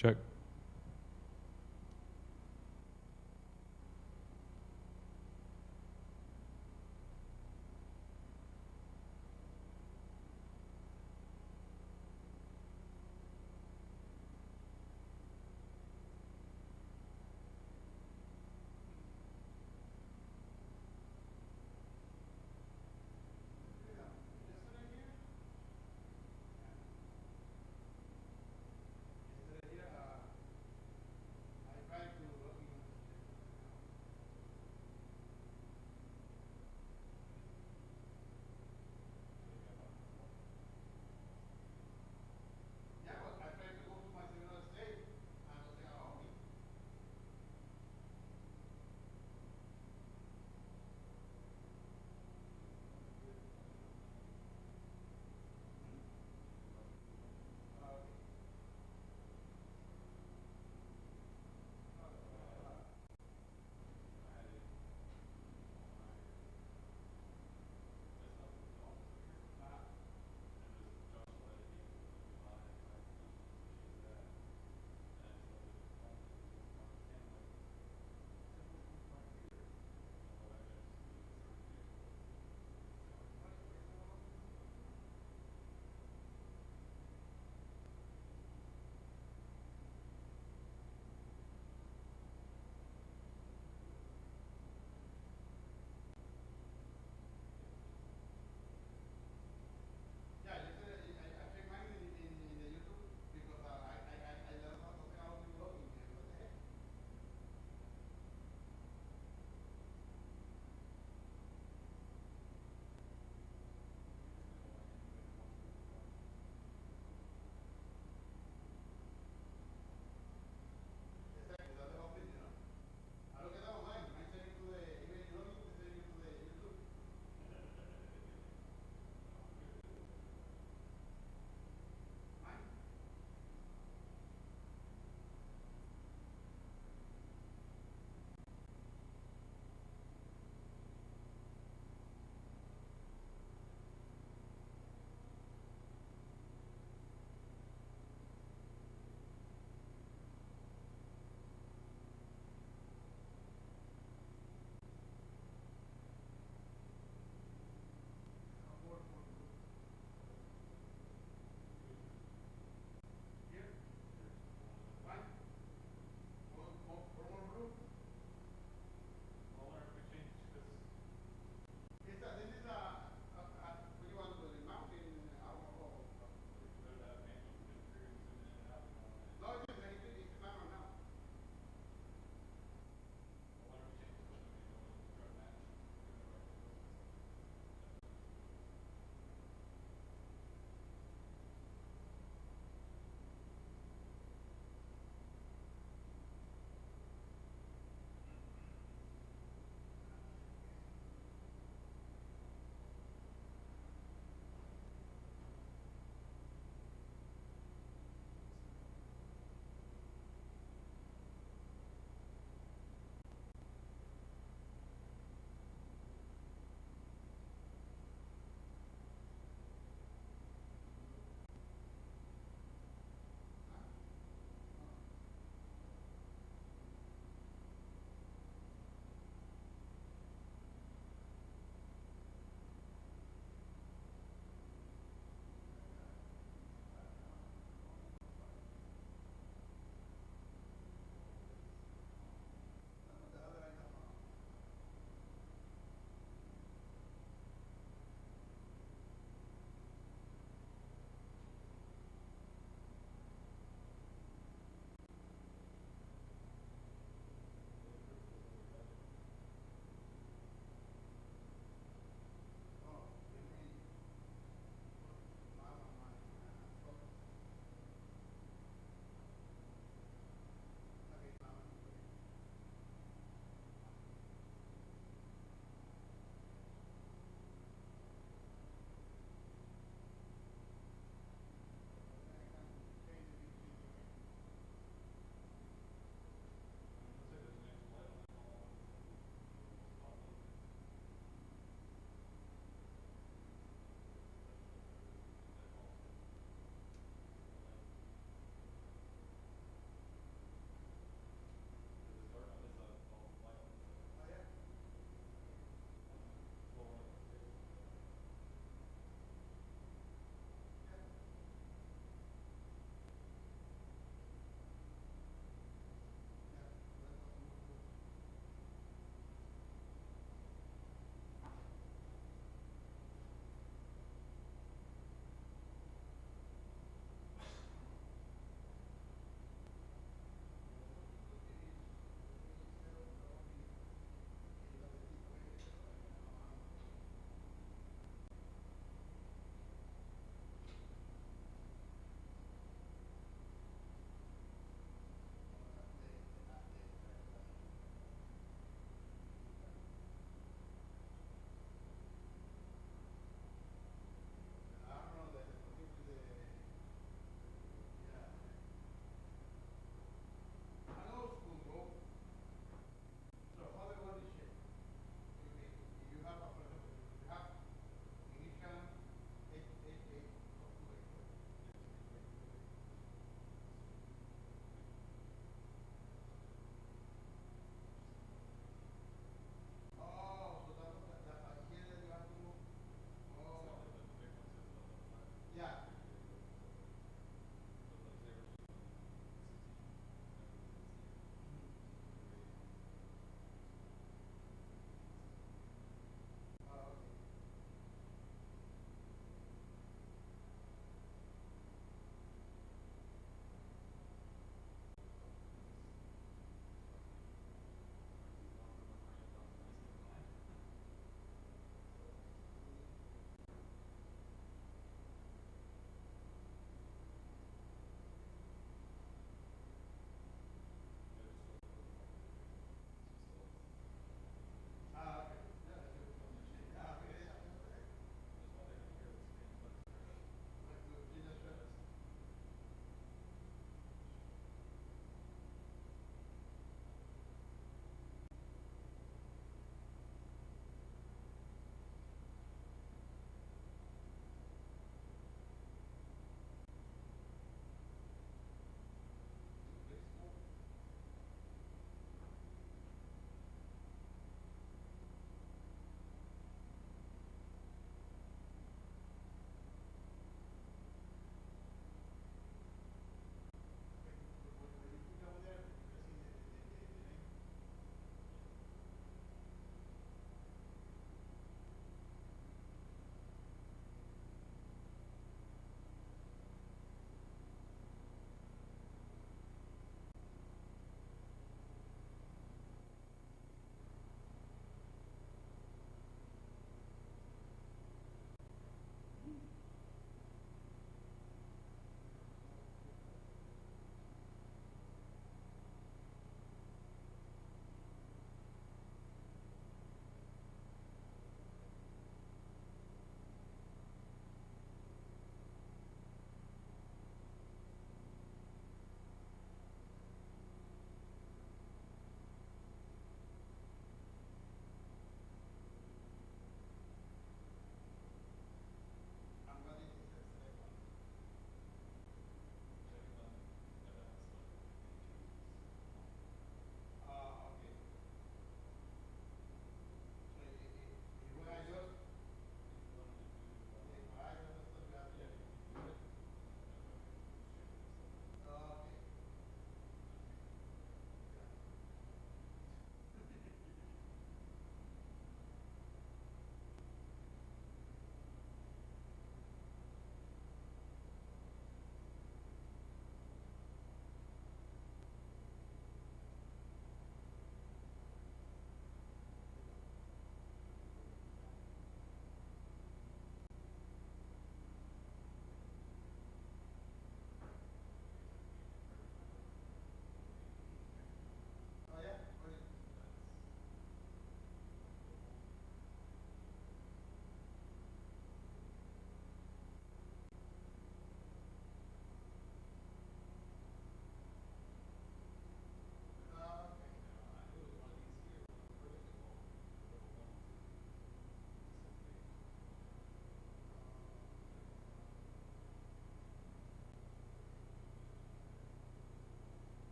Check. Este de here,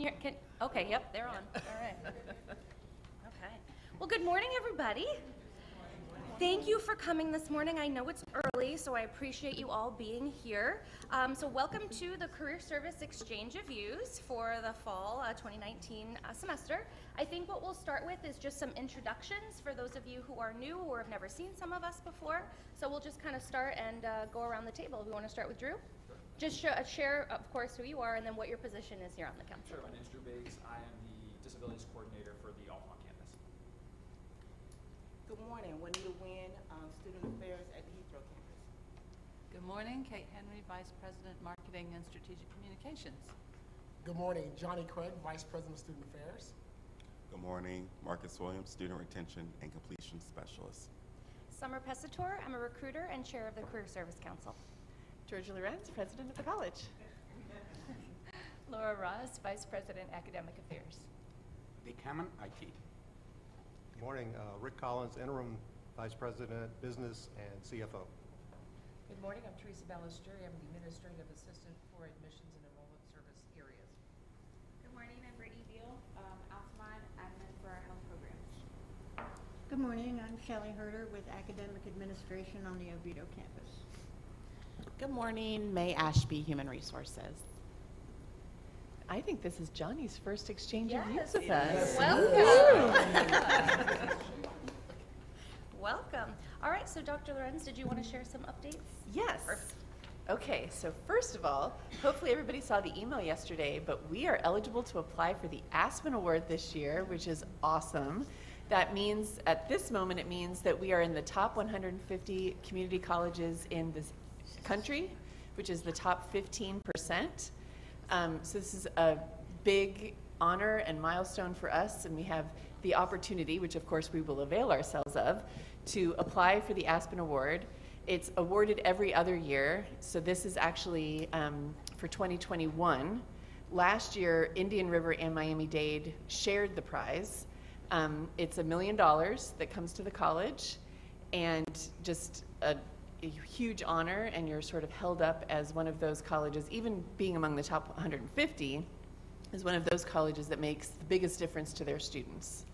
you hear? Okay, yep, they're on. All right. Okay. Well, good morning, everybody. Thank you for coming this morning. I know it's early, so I appreciate you all being here. So welcome to the Career Service Exchange of Views for the fall 2019 semester. I think what we'll start with is just some introductions for those of you who are new or have never seen some of us before. So we'll just kind of start and go around the table. We want to start with Drew? Just share, of course, who you are and then what your position is here on the council. Sure, my name is Drew Biggs. I am the Disabilities Coordinator for the Altamont campus. Good morning, Juanita Wynn, Student Affairs at the Heathrow campus. Good morning, Kate Henry, Vice President, Marketing and Strategic Communications. Good morning, Johnny Craig, Vice President of Student Affairs. Good morning, Marcus Williams, Student Retention and Completion Specialist. Summer Pessator, I'm a recruiter and chair of the Career Service Council. Georgia Lorenz, President of the college. Laura Ross, Vice President, Academic Affairs. Nick Hammond, IT. Good morning, Rick Collins, Interim Vice President, Business and CFO. Good morning, I'm Teresa Ballesteri. I'm the Administrative Assistant for Admissions and Enrollment Service areas. Good morning, I'm Brittany Beal, Altamont Admin for our health programs. Good morning, I'm Shelley Herder with Academic Administration on the Oviedo campus. Good morning, May Ashby, Human Resources. I think this is Johnny's first exchange of views with us. Welcome. Welcome. All right, so Dr. Lorenz, did you want to share some updates? Yes. Okay, so first of all, hopefully everybody saw the email yesterday, but we are eligible to apply for the Aspen Award this year, which is awesome. That means, at this moment, it means that we are in the top 150 community colleges in this country, which is the top 15%. So this is a big honor and milestone for us, and we have the opportunity, which of course we will avail ourselves of, to apply for the Aspen Award. It's awarded every other year, so this is actually for 2021. Last year, Indian River and Miami-Dade shared the prize. It's $1 million that comes to the college, and just a huge honor, and you're sort of held up as one of those colleges, even being among the top 150, is one of those colleges that makes the biggest difference to their students.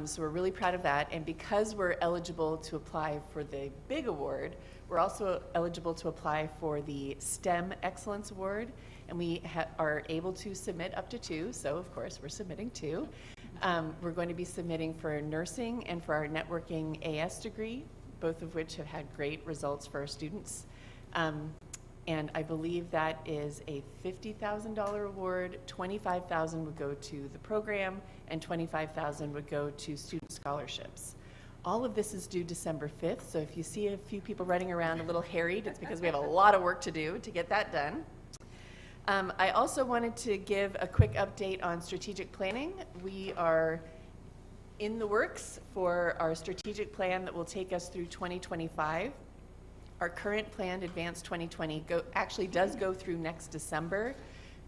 So we're really proud of that, and because we're eligible to apply for the big award, we're also eligible to apply for the STEM Excellence Award, and we are able to submit up to 2, so of course we're submitting 2. We're going to be submitting for nursing and for our networking AS degree, both of which have had great results for our students. And I believe that is a $50,000 award. $25,000 would go to the program, and $25,000 would go to student scholarships. All of this is due December 5th, so if you see a few people running around a little harried, it's because we have a lot of work to do to get that done. I also wanted to give a quick update on strategic planning. We are in the works for our strategic plan that will take us through 2025. Our current plan, Advance 2020, actually does go through next December,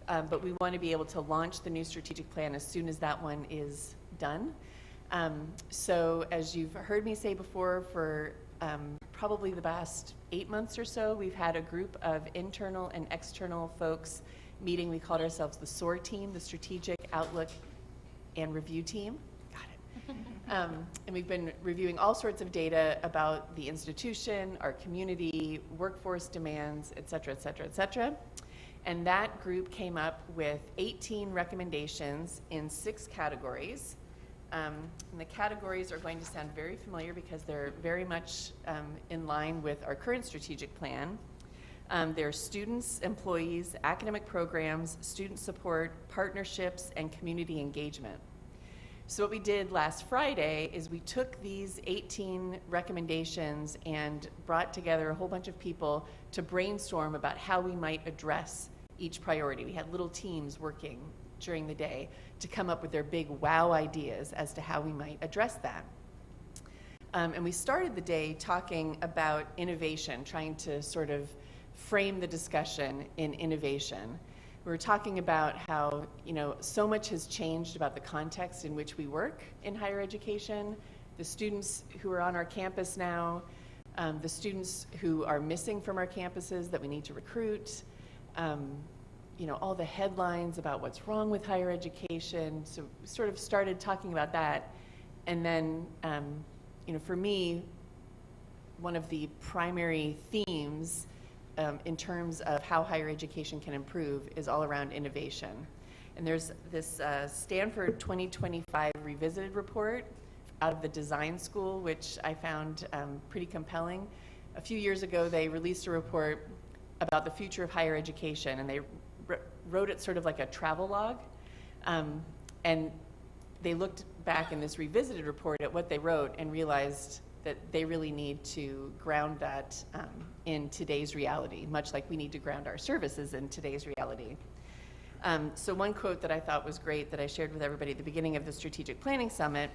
but we want to be able to launch the new strategic plan as soon as that one is done. So as you've heard me say before, for probably the past 8 months or so, we've had a group of internal and external folks meeting. We called ourselves the SOAR team, the Strategic Outlook and Review team. And we've been reviewing all sorts of data about the institution, our community, workforce demands, et cetera, et cetera, et cetera. And that group came up with 18 recommendations in 6 categories. And the categories are going to sound very familiar because they're very much in line with our current strategic plan. They're students, employees, academic programs, student support, partnerships, and community engagement. So what we did last Friday is we took these 18 recommendations and brought together a whole bunch of people to brainstorm about how we might address each priority. We had little teams working during the day to come up with their big wow ideas as to how we might address that. And we started the day talking about innovation, trying to sort of frame the discussion in innovation. We were talking about how, so much has changed about the context in which we work in higher education, the students who are on our campus now, the students who are missing from our campuses that we need to recruit, all the headlines about what's wrong with higher education. So we sort of started talking about that. And then, for me, one of the primary themes in terms of how higher education can improve is all around innovation. And there's this Stanford 2025 Revisited report out of the design school, which I found pretty compelling. A few years ago, they released a report about the future of higher education, and they wrote it sort of like a travel log. And they looked back in this Revisited report at what they wrote and realized that they really need to ground that in today's reality, much like we need to ground our services in today's reality. So one quote that I thought was great that I shared with everybody at the beginning of the Strategic Planning Summit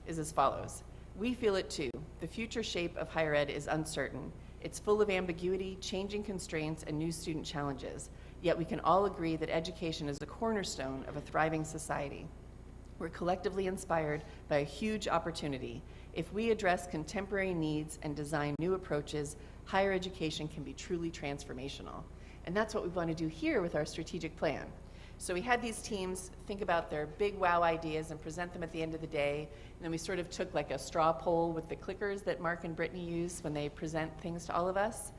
is as follows. We feel it too. The future shape of higher ed is uncertain. It's full of ambiguity, changing constraints, and new student challenges. Yet we can all agree that education is a cornerstone of a thriving society. We're collectively inspired by a huge opportunity. If we address contemporary needs and design new approaches, higher education can be truly transformational. And that's what we want to do here with our strategic plan. So we had these teams think about their big wow ideas and present them at the end of the day. And then we sort of took like a straw poll with the clickers that Mark and Brittany use when they present things to all of us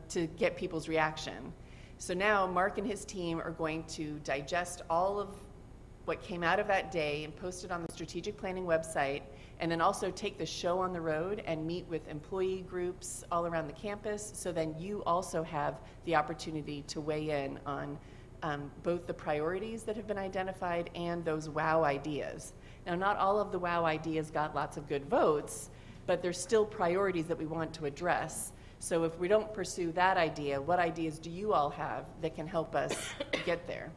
to get people's reaction. So now Mark and his team are going to digest all of what came out of that day and post it on the strategic planning website, and then also take the show on the road and meet with employee groups all around the campus, so then you also have the opportunity to weigh in on both the priorities that have been identified and those wow ideas. Now, not all of the wow ideas got lots of good votes, but there's still priorities that we want to address. So if we don't pursue that idea, what ideas do you all have that can help us get there?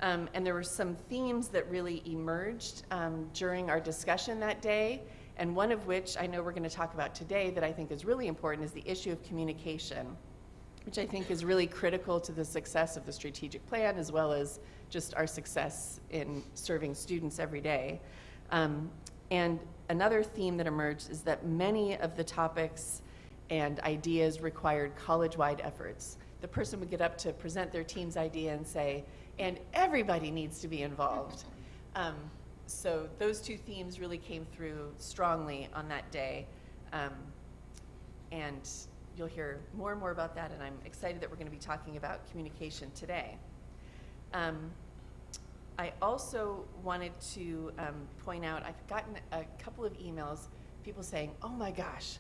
And there were some themes that really emerged during our discussion that day, and one of which I know we're going to talk about today that I think is really important is the issue of communication, which I think is really critical to the success of the strategic plan as well as just our success in serving students every day. And another theme that emerged is that many of the topics and ideas required college-wide efforts. The person would get up to present their team's idea and say, and everybody needs to be involved. So those two themes really came through strongly on that day. And you'll hear more and more about that, and I'm excited that we're going to be talking about communication today. I also wanted to point out, I've gotten a couple of emails, people saying, oh my gosh,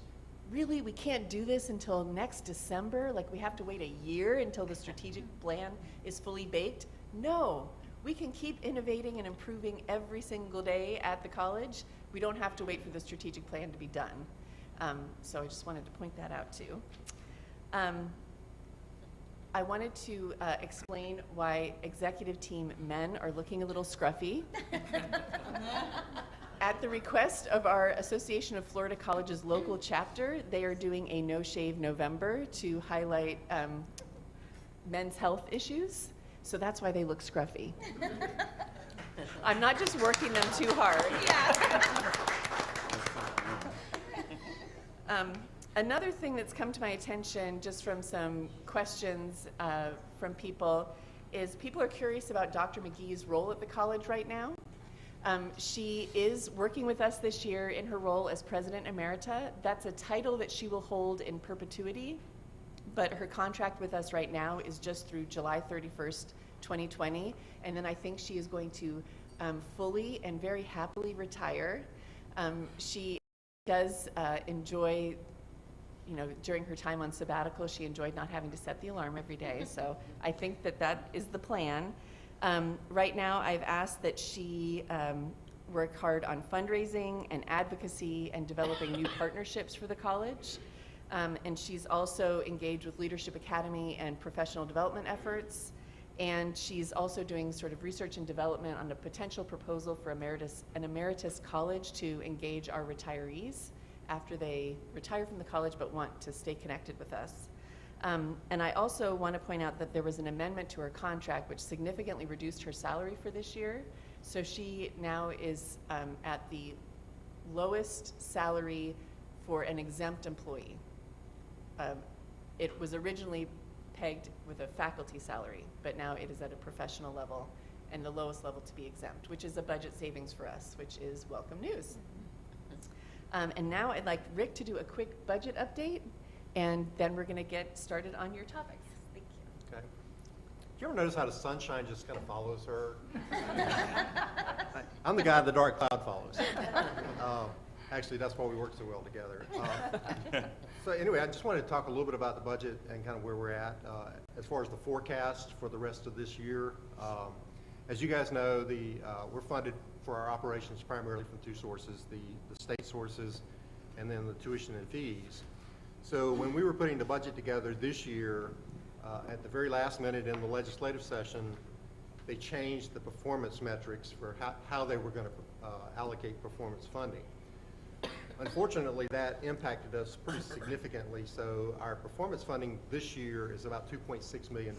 really, we can't do this until next December? Like we have to wait a year until the strategic plan is fully baked? No, we can keep innovating and improving every single day at the college. We don't have to wait for the strategic plan to be done. So I just wanted to point that out too. I wanted to explain why executive team men are looking a little scruffy. At the request of our Association of Florida Colleges local chapter, they are doing a No Shave November to highlight men's health issues. So that's why they look scruffy. I'm not just working them too hard. Yeah. Another thing that's come to my attention just from some questions from people is people are curious about Dr. McGee's role at the college right now. She is working with us this year in her role as President Emerita. That's a title that she will hold in perpetuity, but her contract with us right now is just through July 31st, 2020, and then I think she is going to fully and very happily retire. She does enjoy, during her time on sabbatical, she enjoyed not having to set the alarm every day, so I think that that is the plan. Right now, I've asked that she work hard on fundraising and advocacy and developing new partnerships for the college. And she's also engaged with Leadership Academy and professional development efforts. And she's also doing sort of research and development on a potential proposal for an emeritus college to engage our retirees after they retire from the college but want to stay connected with us. And I also want to point out that there was an amendment to her contract which significantly reduced her salary for this year. So she now is at the lowest salary for an exempt employee. It was originally pegged with a faculty salary, but now it is at a professional level and the lowest level to be exempt, which is a budget savings for us, which is welcome news. And now I'd like Rick to do a quick budget update, and then we're going to get started on your topics. Thank you. Okay. Do you ever notice how the sunshine just kind of follows her? I'm the guy the dark cloud follows. Actually, that's why we work so well together. So anyway, I just wanted to talk a little bit about the budget and kind of where we're at. As far as the forecast for the rest of this year, as you guys know, we're funded for our operations primarily from two sources, the state sources and then the tuition and fees. So when we were putting the budget together this year, at the very last minute in the legislative session, they changed the performance metrics for how they were going to allocate performance funding. Unfortunately, that impacted us pretty significantly, so our performance funding this year is about $2.6 million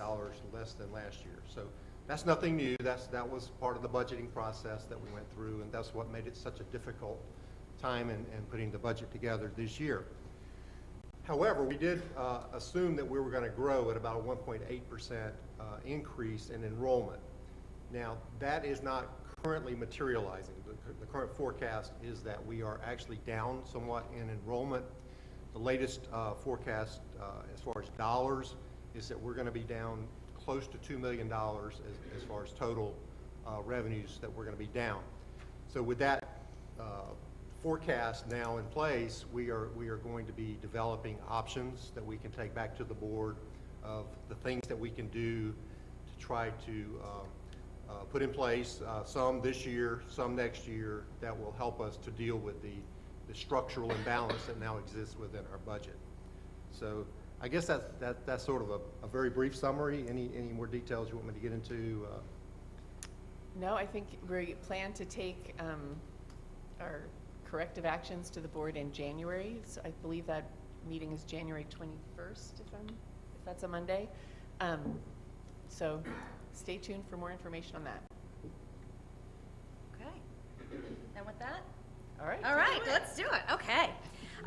less than last year. So that's nothing new. That was part of the budgeting process that we went through, and that's what made it such a difficult time in putting the budget together this year. However, we did assume that we were going to grow at about a 1.8% increase in enrollment. Now, that is not currently materializing. The current forecast is that we are actually down somewhat in enrollment. The latest forecast as far as dollars is that we're going to be down close to $2 million as far as total revenues that we're going to be down. So with that forecast now in place, we are going to be developing options that we can take back to the board of the things that we can do to try to put in place, some this year, some next year, that will help us to deal with the structural imbalance that now exists within our budget. So I guess that's sort of a very brief summary. Any more details you want me to get into? No, I think we plan to take our corrective actions to the board in January. So I believe that meeting is January 21st, if that's a Monday. So stay tuned for more information on that. Okay. And with that? All right. All right, let's do it. Okay.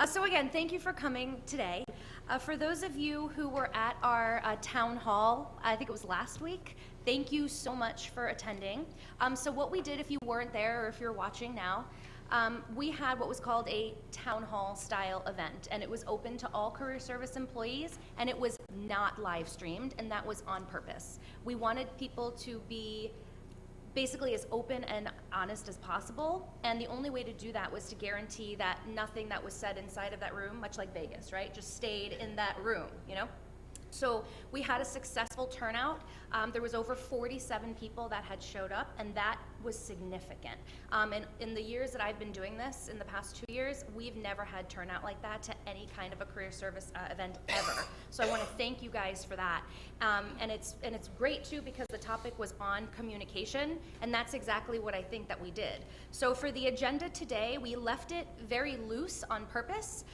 So again, thank you for coming today. For those of you who were at our town hall, I think it was last week, thank you so much for attending. So what we did, if you weren't there or if you're watching now, we had what was called a town hall style event, and it was open to all career service employees, and it was not live streamed, and that was on purpose. We wanted people to be basically as open and honest as possible, and the only way to do that was to guarantee that nothing that was said inside of that room, much like Vegas, right, just stayed in that room, you know? So we had a successful turnout. There was over 47 people that had showed up, and that was significant. And in the years that I've been doing this, in the past 2 years, we've never had turnout like that to any kind of a career service event ever. So I want to thank you guys for that. And it's great too, because the topic was on communication, and that's exactly what I think that we did. So for the agenda today, we left it very loose on purpose.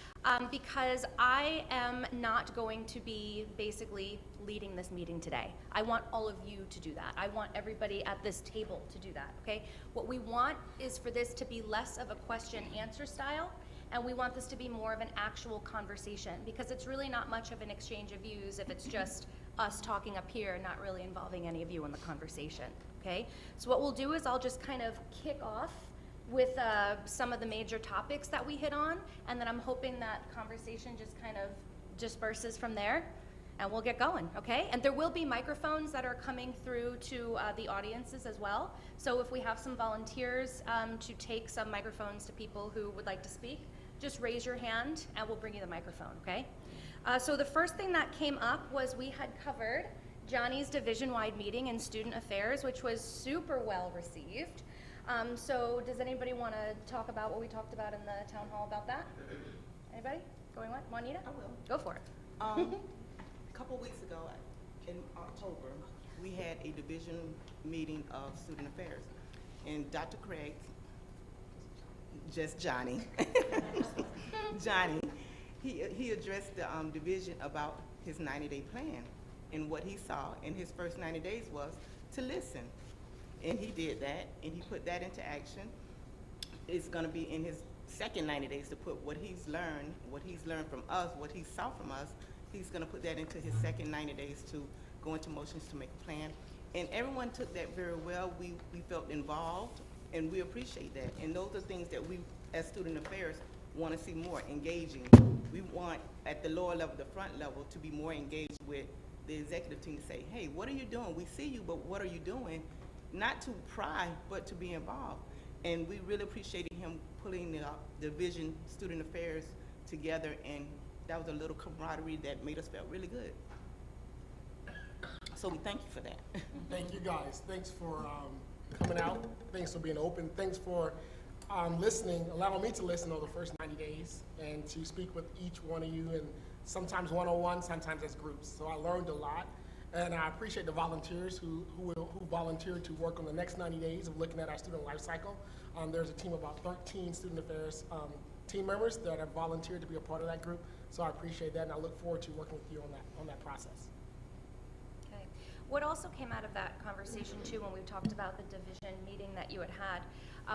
Because I am not going to be basically leading this meeting today. I want all of you to do that. I want everybody at this table to do that, okay? What we want is for this to be less of a question-answer style, and we want this to be more of an actual conversation, because it's really not much of an exchange of views if it's just us talking up here and not really involving any of you in the conversation, okay? So what we'll do is I'll just kind of kick off with some of the major topics that we hit on, and then I'm hoping that conversation just kind of disperses from there, and we'll get going, okay? And there will be microphones that are coming through to the audiences as well, so if we have some volunteers to take some microphones to people who would like to speak, just raise your hand and we'll bring you the microphone, okay? So the first thing that came up was we had covered Johnny's division-wide meeting in student affairs, which was super well received. So does anybody want to talk about what we talked about in the town hall about that? Anybody? Going what? Juanita? I will. Go for it. A couple weeks ago, in October, we had a division meeting of student affairs. And Dr. Craig, just Johnny, he addressed the division about his 90-day plan. And what he saw in his first 90 days was to listen. And he did that, and he put that into action. It's going to be in his second 90 days to put what he's learned from us, what he saw from us, he's gonna put that into his second 90 days to go into motions to make a plan. And everyone took that very well. We felt involved, and we appreciate that. And those are things that we, as student affairs, want to see more engaging. We want, at the lower level, the front level, to be more engaged with the executive team to say, hey, what are you doing? We see you, but what are you doing? Not to pry, but to be involved. And we really appreciated him pulling the division student affairs together, and that was a little camaraderie that made us feel really good. So we thank you for that. Thank you guys. Thanks for coming out. Thanks for being open. Thanks for listening, allowing me to listen over the first 90 days and to speak with each one of you, and sometimes one-on-one, sometimes as groups. So I learned a lot, and I appreciate the volunteers who volunteered to work on the next 90 days of looking at our student life cycle. There's a team of about 13 student affairs team members that have volunteered to be a part of that group. So I appreciate that, and I look forward to working with you on that process. Okay. What also came out of that conversation too, when we talked about the division meeting that you had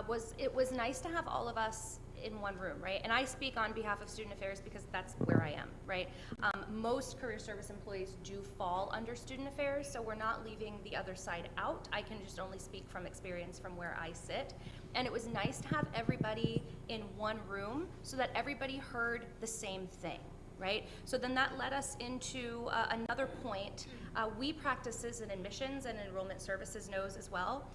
was it was nice to have all of us in one room, right? And I speak on behalf of student affairs because that's where I am, right? Most career service employees do fall under student affairs, so we're not leaving the other side out. I can just only speak from experience from where I sit. And it was nice to have everybody in one room so that everybody heard the same thing, right? So then that led us into another point. We practice in admissions, and enrollment services knows as well.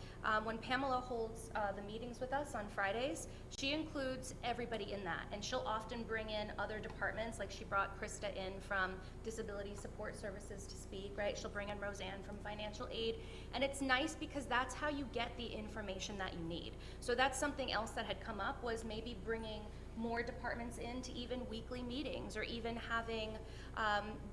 When Pamela holds the meetings with us on Fridays, she includes everybody in that, and she'll often bring in other departments, like she brought Krista in from Disability Support Services to speak, right? She'll bring in Roseanne from Financial Aid, and it's nice because that's how you get the information that you need. So that's something else that had come up, was maybe bringing more departments into even weekly meetings, or even having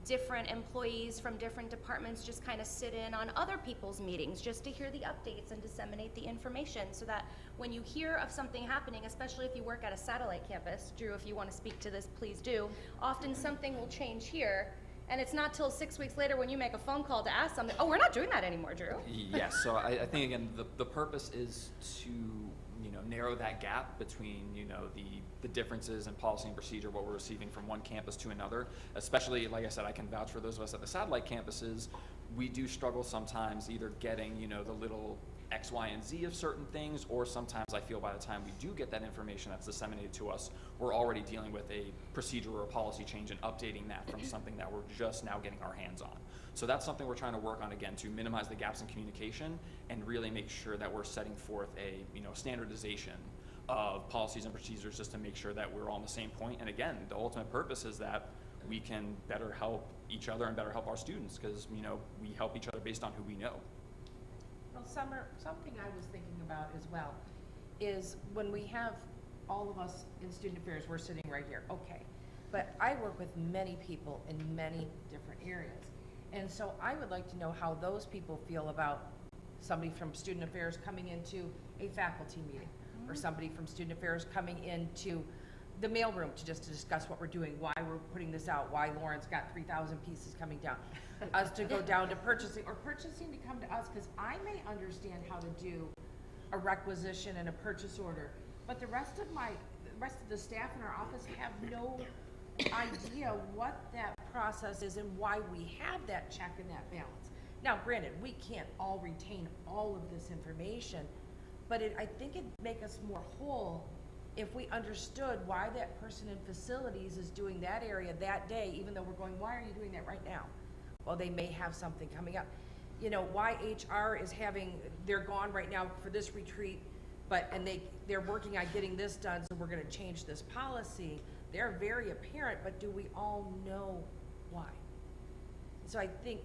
different employees from different departments just kind of sit in on other people's meetings just to hear the updates and disseminate the information, so that when you hear of something happening, especially if you work at a satellite campus, Drew, if you want to speak to this, please do, often something will change here, and it's not till 6 weeks later when you make a phone call to ask something, oh, we're not doing that anymore, Drew. Yes, so I think, again, the purpose is to narrow that gap between the differences in policy and procedure, what we're receiving from one campus to another. Especially, like I said, I can vouch for those of us at the satellite campuses. We do struggle sometimes either getting the little X, Y, and Z of certain things, or sometimes I feel by the time we do get that information that's disseminated to us, we're already dealing with a procedure or a policy change and updating that from something that we're just now getting our hands on. So that's something we're trying to work on, again, to minimize the gaps in communication and really make sure that we're setting forth a standardization of policies and procedures, just to make sure that we're all on the same point. And again, the ultimate purpose is that we can better help each other and better help our students, because we help each other based on who we know. Well, Summer, something I was thinking about as well is when we have all of us in student affairs, we're sitting right here, okay. But I work with many people in many different areas. And so I would like to know how those people feel about somebody from student affairs coming into a faculty meeting, or somebody from student affairs coming into the mailroom to discuss what we're doing, why we're putting this out, why Lauren's got 3,000 pieces coming down. Us to go down to purchasing, or purchasing to come to us, because I may understand how to do a requisition and a purchase order, but the rest of the staff in our office have no idea what that process is and why we have that check and that balance. Now, granted, we can't all retain all of this information, but I think it'd make us more whole if we understood why that person in facilities is doing that area that day, even though we're going, why are you doing that right now? Well, they may have something coming up. Why HR is they're gone right now for this retreat, and they're working on getting this done, so we're gonna change this policy. They're very apparent, but do we all know why? So I think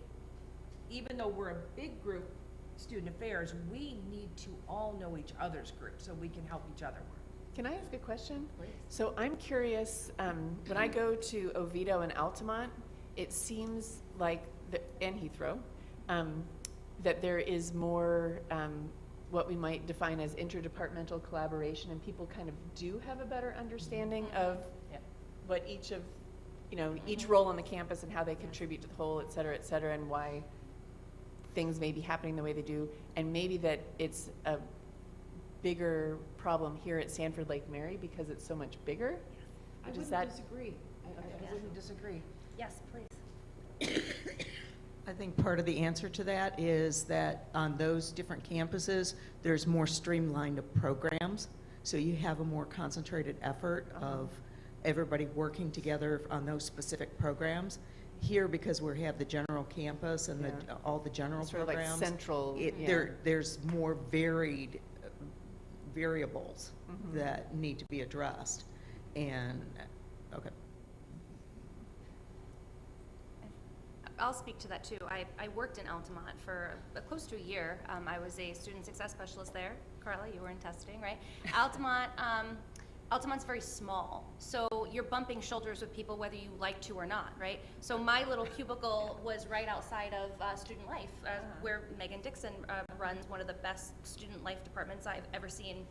even though we're a big group, student affairs, we need to all know each other's group so we can help each other work. Can I ask a question? Please. So I'm curious, when I go to Oviedo and Altamont, it seems like, and Heathrow, that there is more what we might define as interdepartmental collaboration, and people kind of do have a better understanding of what each of, each role on the campus and how they contribute to the whole, et cetera, and why things may be happening the way they do, and maybe that it's a bigger problem here at Sanford Lake Mary because it's so much bigger. I wouldn't disagree. I wouldn't disagree. Yes, please. think part of the answer to that is that on those different campuses, there's more streamlined programs. So you have a more concentrated effort of everybody working together on those specific programs. Here, because we have the general campus and all the general Sort of like programs, central, there's more varied variables that need to be addressed. And, okay. I'll speak to that too. I worked in Altamont for close to a year. I was a student success specialist there. Carla, you were in testing, right? Altamont's very small, so you're bumping shoulders with people whether you like to or not, right? So my little cubicle was right outside of Student Life, where Megan Dixon runs one of the best student life departments I've ever seen,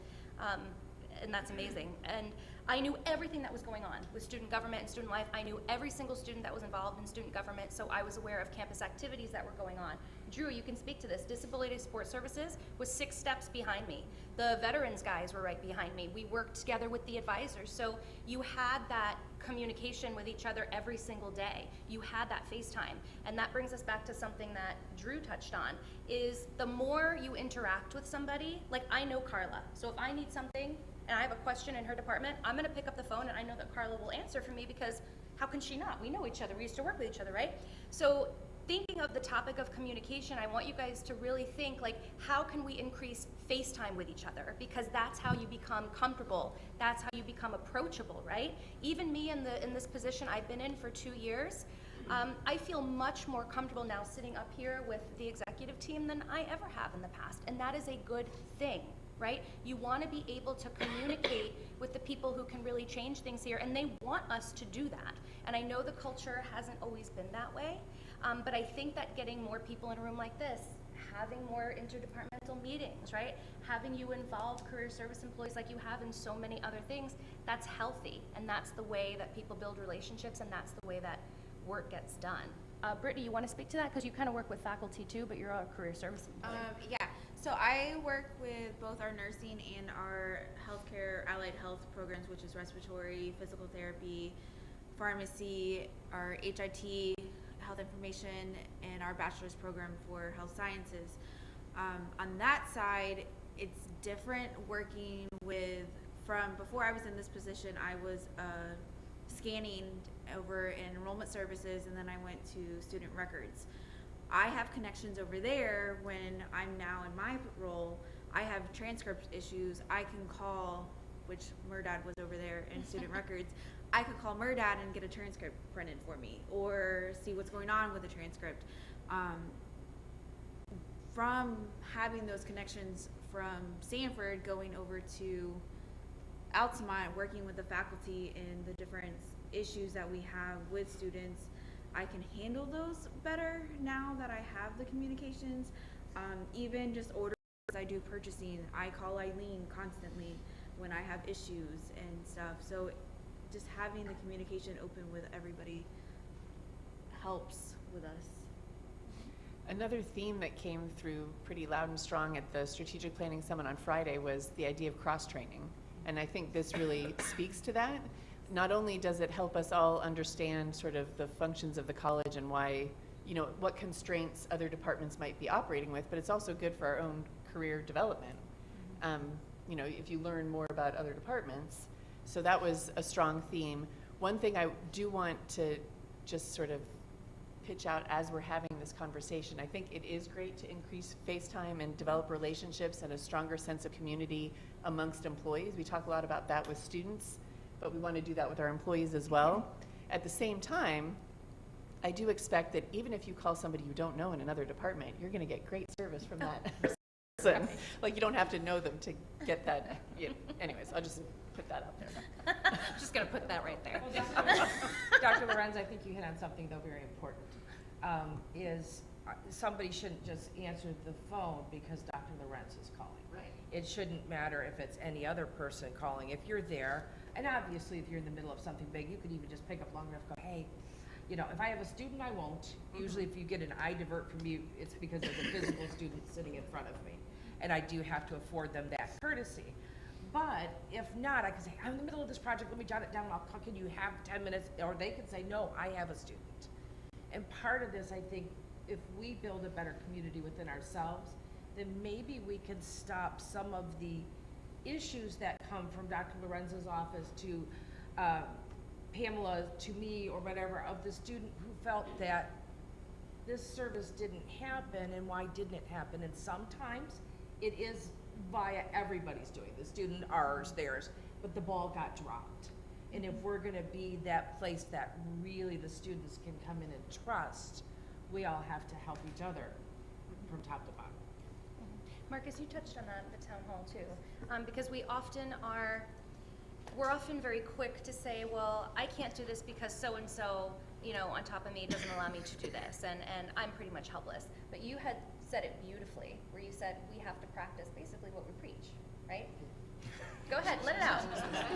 and that's amazing. And I knew everything that was going on with student government and student life. I knew every single student that was involved in student government, so I was aware of campus activities that were going on. Drew, you can speak to this. Disability Support Services was 6 steps behind me. The veterans guys were right behind me. We worked together with the advisors. So you had that communication with each other every single day. You had that FaceTime. And that brings us back to something that Drew touched on, is the more you interact with somebody, like I know Carla. So if I need something and I have a question in her department, I'm gonna pick up the phone and I know that Carla will answer for me, because how can she not? We know each other, we used to work with each other, right? So thinking of the topic of communication, I want you guys to really think, like, how can we increase FaceTime with each other? Because that's how you become comfortable. That's how you become approachable, right? Even me in this position I've been in for 2 years, I feel much more comfortable now sitting up here with the executive team than I ever have in the past. And that is a good thing, right? You want to be able to communicate with the people who can really change things here, and they want us to do that. And I know the culture hasn't always been that way. But I think that getting more people in a room like this, having more interdepartmental meetings, right? Having you involve career service employees like you have in so many other things, that's healthy. And that's the way that people build relationships, and that's the way that work gets done. Brittany, you want to speak to that? Because you kind of work with faculty too, but you're a career service employee. Yeah, so I work with both our nursing and our healthcare allied health programs, which is respiratory, physical therapy, pharmacy, our HIT, health information, and our bachelor's program for health sciences. On that side, it's different working with, from before I was in this position, I was scanning over in enrollment services, and then I went to student records. I have connections over there. When I'm now in my role, I have transcript issues. I can call, which Murdad was over there in student records, I could call Murdad and get a transcript printed for me, or see what's going on with the transcript. From having those connections from Sanford going over to Altamont, working with the faculty and the different issues that we have with students, I can handle those better now that I have the communications. Even just orders, I do purchasing, I call Eileen constantly when I have issues and stuff. So just having the communication open with everybody helps with us. Another theme that came through pretty loud and strong at the Strategic Planning Summit on Friday was the idea of cross-training. And I think this really speaks to that. Not only does it help us all understand sort of the functions of the college and why, you know, what constraints other departments might be operating with, but it's also good for our own career development. You know, if you learn more about other departments. So that was a strong theme. One thing I do want to just sort of pitch out as we're having this conversation, I think it is great to increase FaceTime and develop relationships and a stronger sense of community amongst employees. We talk a lot about that with students, but we want to do that with our employees as well. At the same time, I do expect that even if you call somebody you don't know in another department, you're going to get great service from that person. Like, you don't have to know them to get that. Anyways, I'll just put that out there. Just gonna put that right there. Well, Dr. Lorenz, I think you hit on something though very important. Is somebody shouldn't just answer the phone because Dr. Lorenz is calling. Right. It shouldn't matter if it's any other person calling. If you're there, and obviously if you're in the middle of something big, you could even just pick up long enough to go, hey, you know, if I have a student, I won't. Usually if you get an eye divert from you, it's because there's a physical student sitting in front of me. And I do have to afford them that courtesy. But if not, I can say, I'm in the middle of this project, let me jot it down, can you have 10 minutes? Or they can say, no, I have a student. And part of this, I think, if we build a better community within ourselves, then maybe we can stop some of the issues that come from Dr. Lorenzo's office to Pamela, to me, or whatever, of the student who felt that this service didn't happen, and why didn't it happen? And sometimes it is via everybody's doing, the student, ours, theirs, but the ball got dropped. And if we're gonna be that place that really the students can come in and trust, we all have to help each other from top to bottom. Marcus, you touched on that at the town hall too, because we're often very quick to say, well, I can't do this because so-and-so, on top of me doesn't allow me to do this, and I'm pretty much helpless. But you had said it beautifully, where you said we have to practice basically what we preach, right? Go ahead, let it out.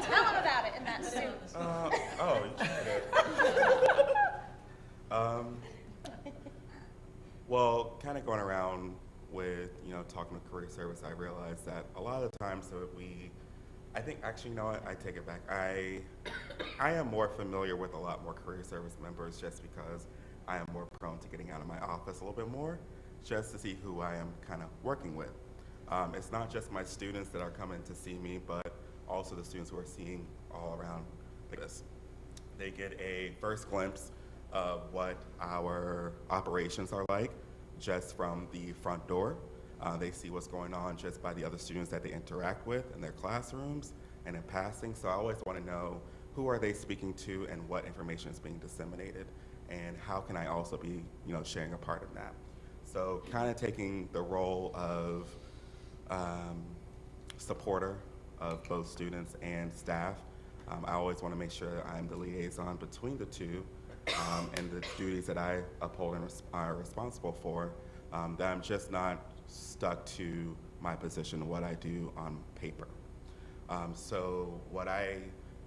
Tell them about it in that suit. Well, kind of going around with, talking to career service, I realized that a lot of the times that I think, actually, you know what, I take it back. I am more familiar with a lot more career service members just because I am more prone to getting out of my office a little bit more, just to see who I am kind of working with. It's not just my students that are coming to see me, but also the students who are seeing all around like this. They get a first glimpse of what our operations are like just from the front door. They see what's going on just by the other students that they interact with in their classrooms and in passing. So I always want to know who are they speaking to and what information is being disseminated, and how can I also be, sharing a part in that. So kind of taking the role of supporter of both students and staff. I always want to make sure that I'm the liaison between the two, and the duties that I uphold and are responsible for, that I'm just not stuck to my position, what I do on paper. So what I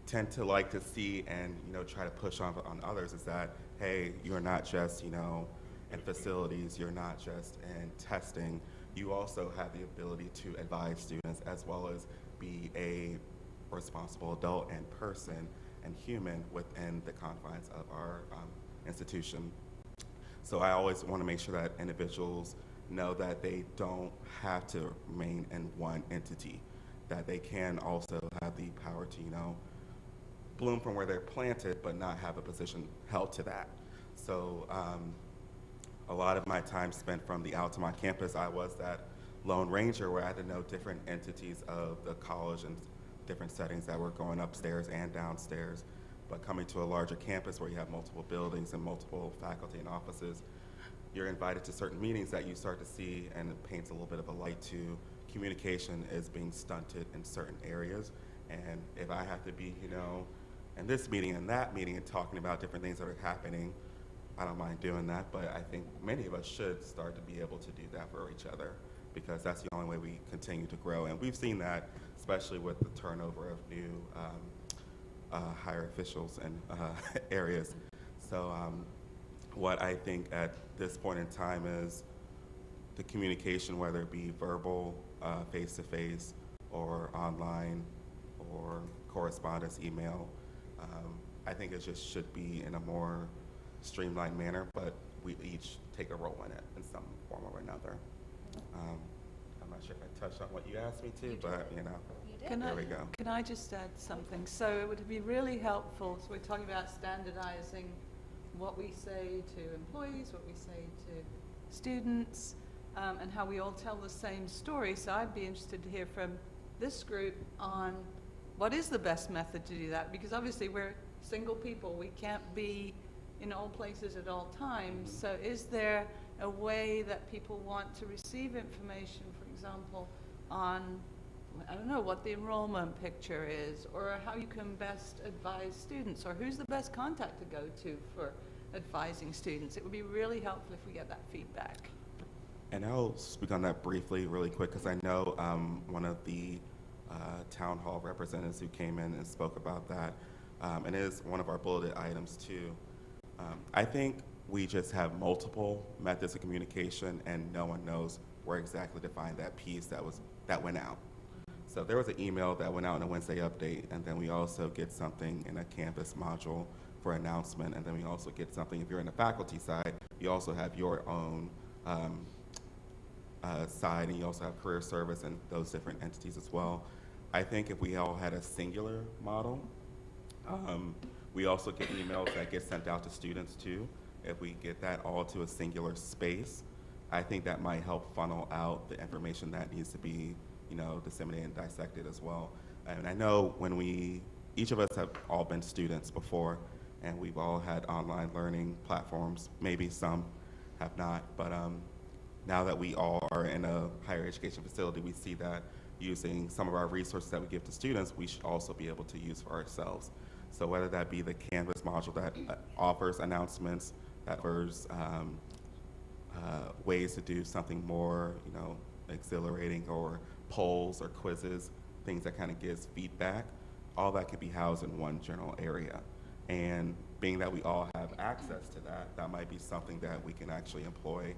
tend to like to see and try to push on others is that, hey, you're not just in facilities, you're not just in testing, you also have the ability to advise students as well as be a responsible adult and person and human within the confines of our institution. So I always want to make sure that individuals know that they don't have to remain in one entity, that they can also have the power to, bloom from where they're planted, but not have a position held to that. So a lot of my time spent from the Altamont campus, I was that Lone Ranger where I had to know different entities of the college and different settings that were going upstairs and downstairs. But coming to a larger campus where you have multiple buildings and multiple faculty and offices, you're invited to certain meetings that you start to see, and it paints a little bit of a light to communication is being stunted in certain areas. And if I have to be, in this meeting and that meeting and talking about different things that are happening, I don't mind doing that, but I think many of us should start to be able to do that for each other, because that's the only way we continue to grow. And we've seen that, especially with the turnover of new higher officials and areas. So what I think at this point in time is the communication, whether it be verbal, face-to-face, or online, or correspondence, email, I think it just should be in a more streamlined manner, but we each take a role in it in some form or another. I'm not sure if I touched on what you asked me to, but there we go. Can I just add something? So it would be really helpful, so we're talking about standardizing what we say to employees, what we say to students, and how we all tell the same story. So I'd be interested to hear from this group on what is the best method to do that, because obviously we're single people, we can't be in all places at all times. So is there a way that people want to receive information, for example, on, I don't know, what the enrollment picture is, or how you can best advise students, or who's the best contact to go to for advising students? It would be really helpful if we get that feedback. And I'll speak on that briefly, really quick, because I know one of the town hall representatives who came in and spoke about that, and it is one of our bulleted items too. I think we just have multiple methods of communication, and no one knows where exactly to find that piece that went out. So there was an email that went out in a Wednesday update, and then we also get something in a Canvas module for announcement, and then we also get something, if you're in the faculty side, you also have your own side, and you also have career service and those different entities as well. I think if we all had a singular model, we also get emails that get sent out to students too. If we get that all to a singular space, I think that might help funnel out the information that needs to be, disseminated and dissected as well. And I know each of us have all been students before, and we've all had online learning platforms. Maybe some have not, but now that we all are in a higher education facility, we see that using some of our resources that we give to students, we should also be able to use for ourselves. So whether that be the Canvas module that offers announcements, that offers ways to do something more, exhilarating, or polls or quizzes, things that kind of gives feedback, all that could be housed in one general area. And being that we all have access to that, that might be something that we can actually employ.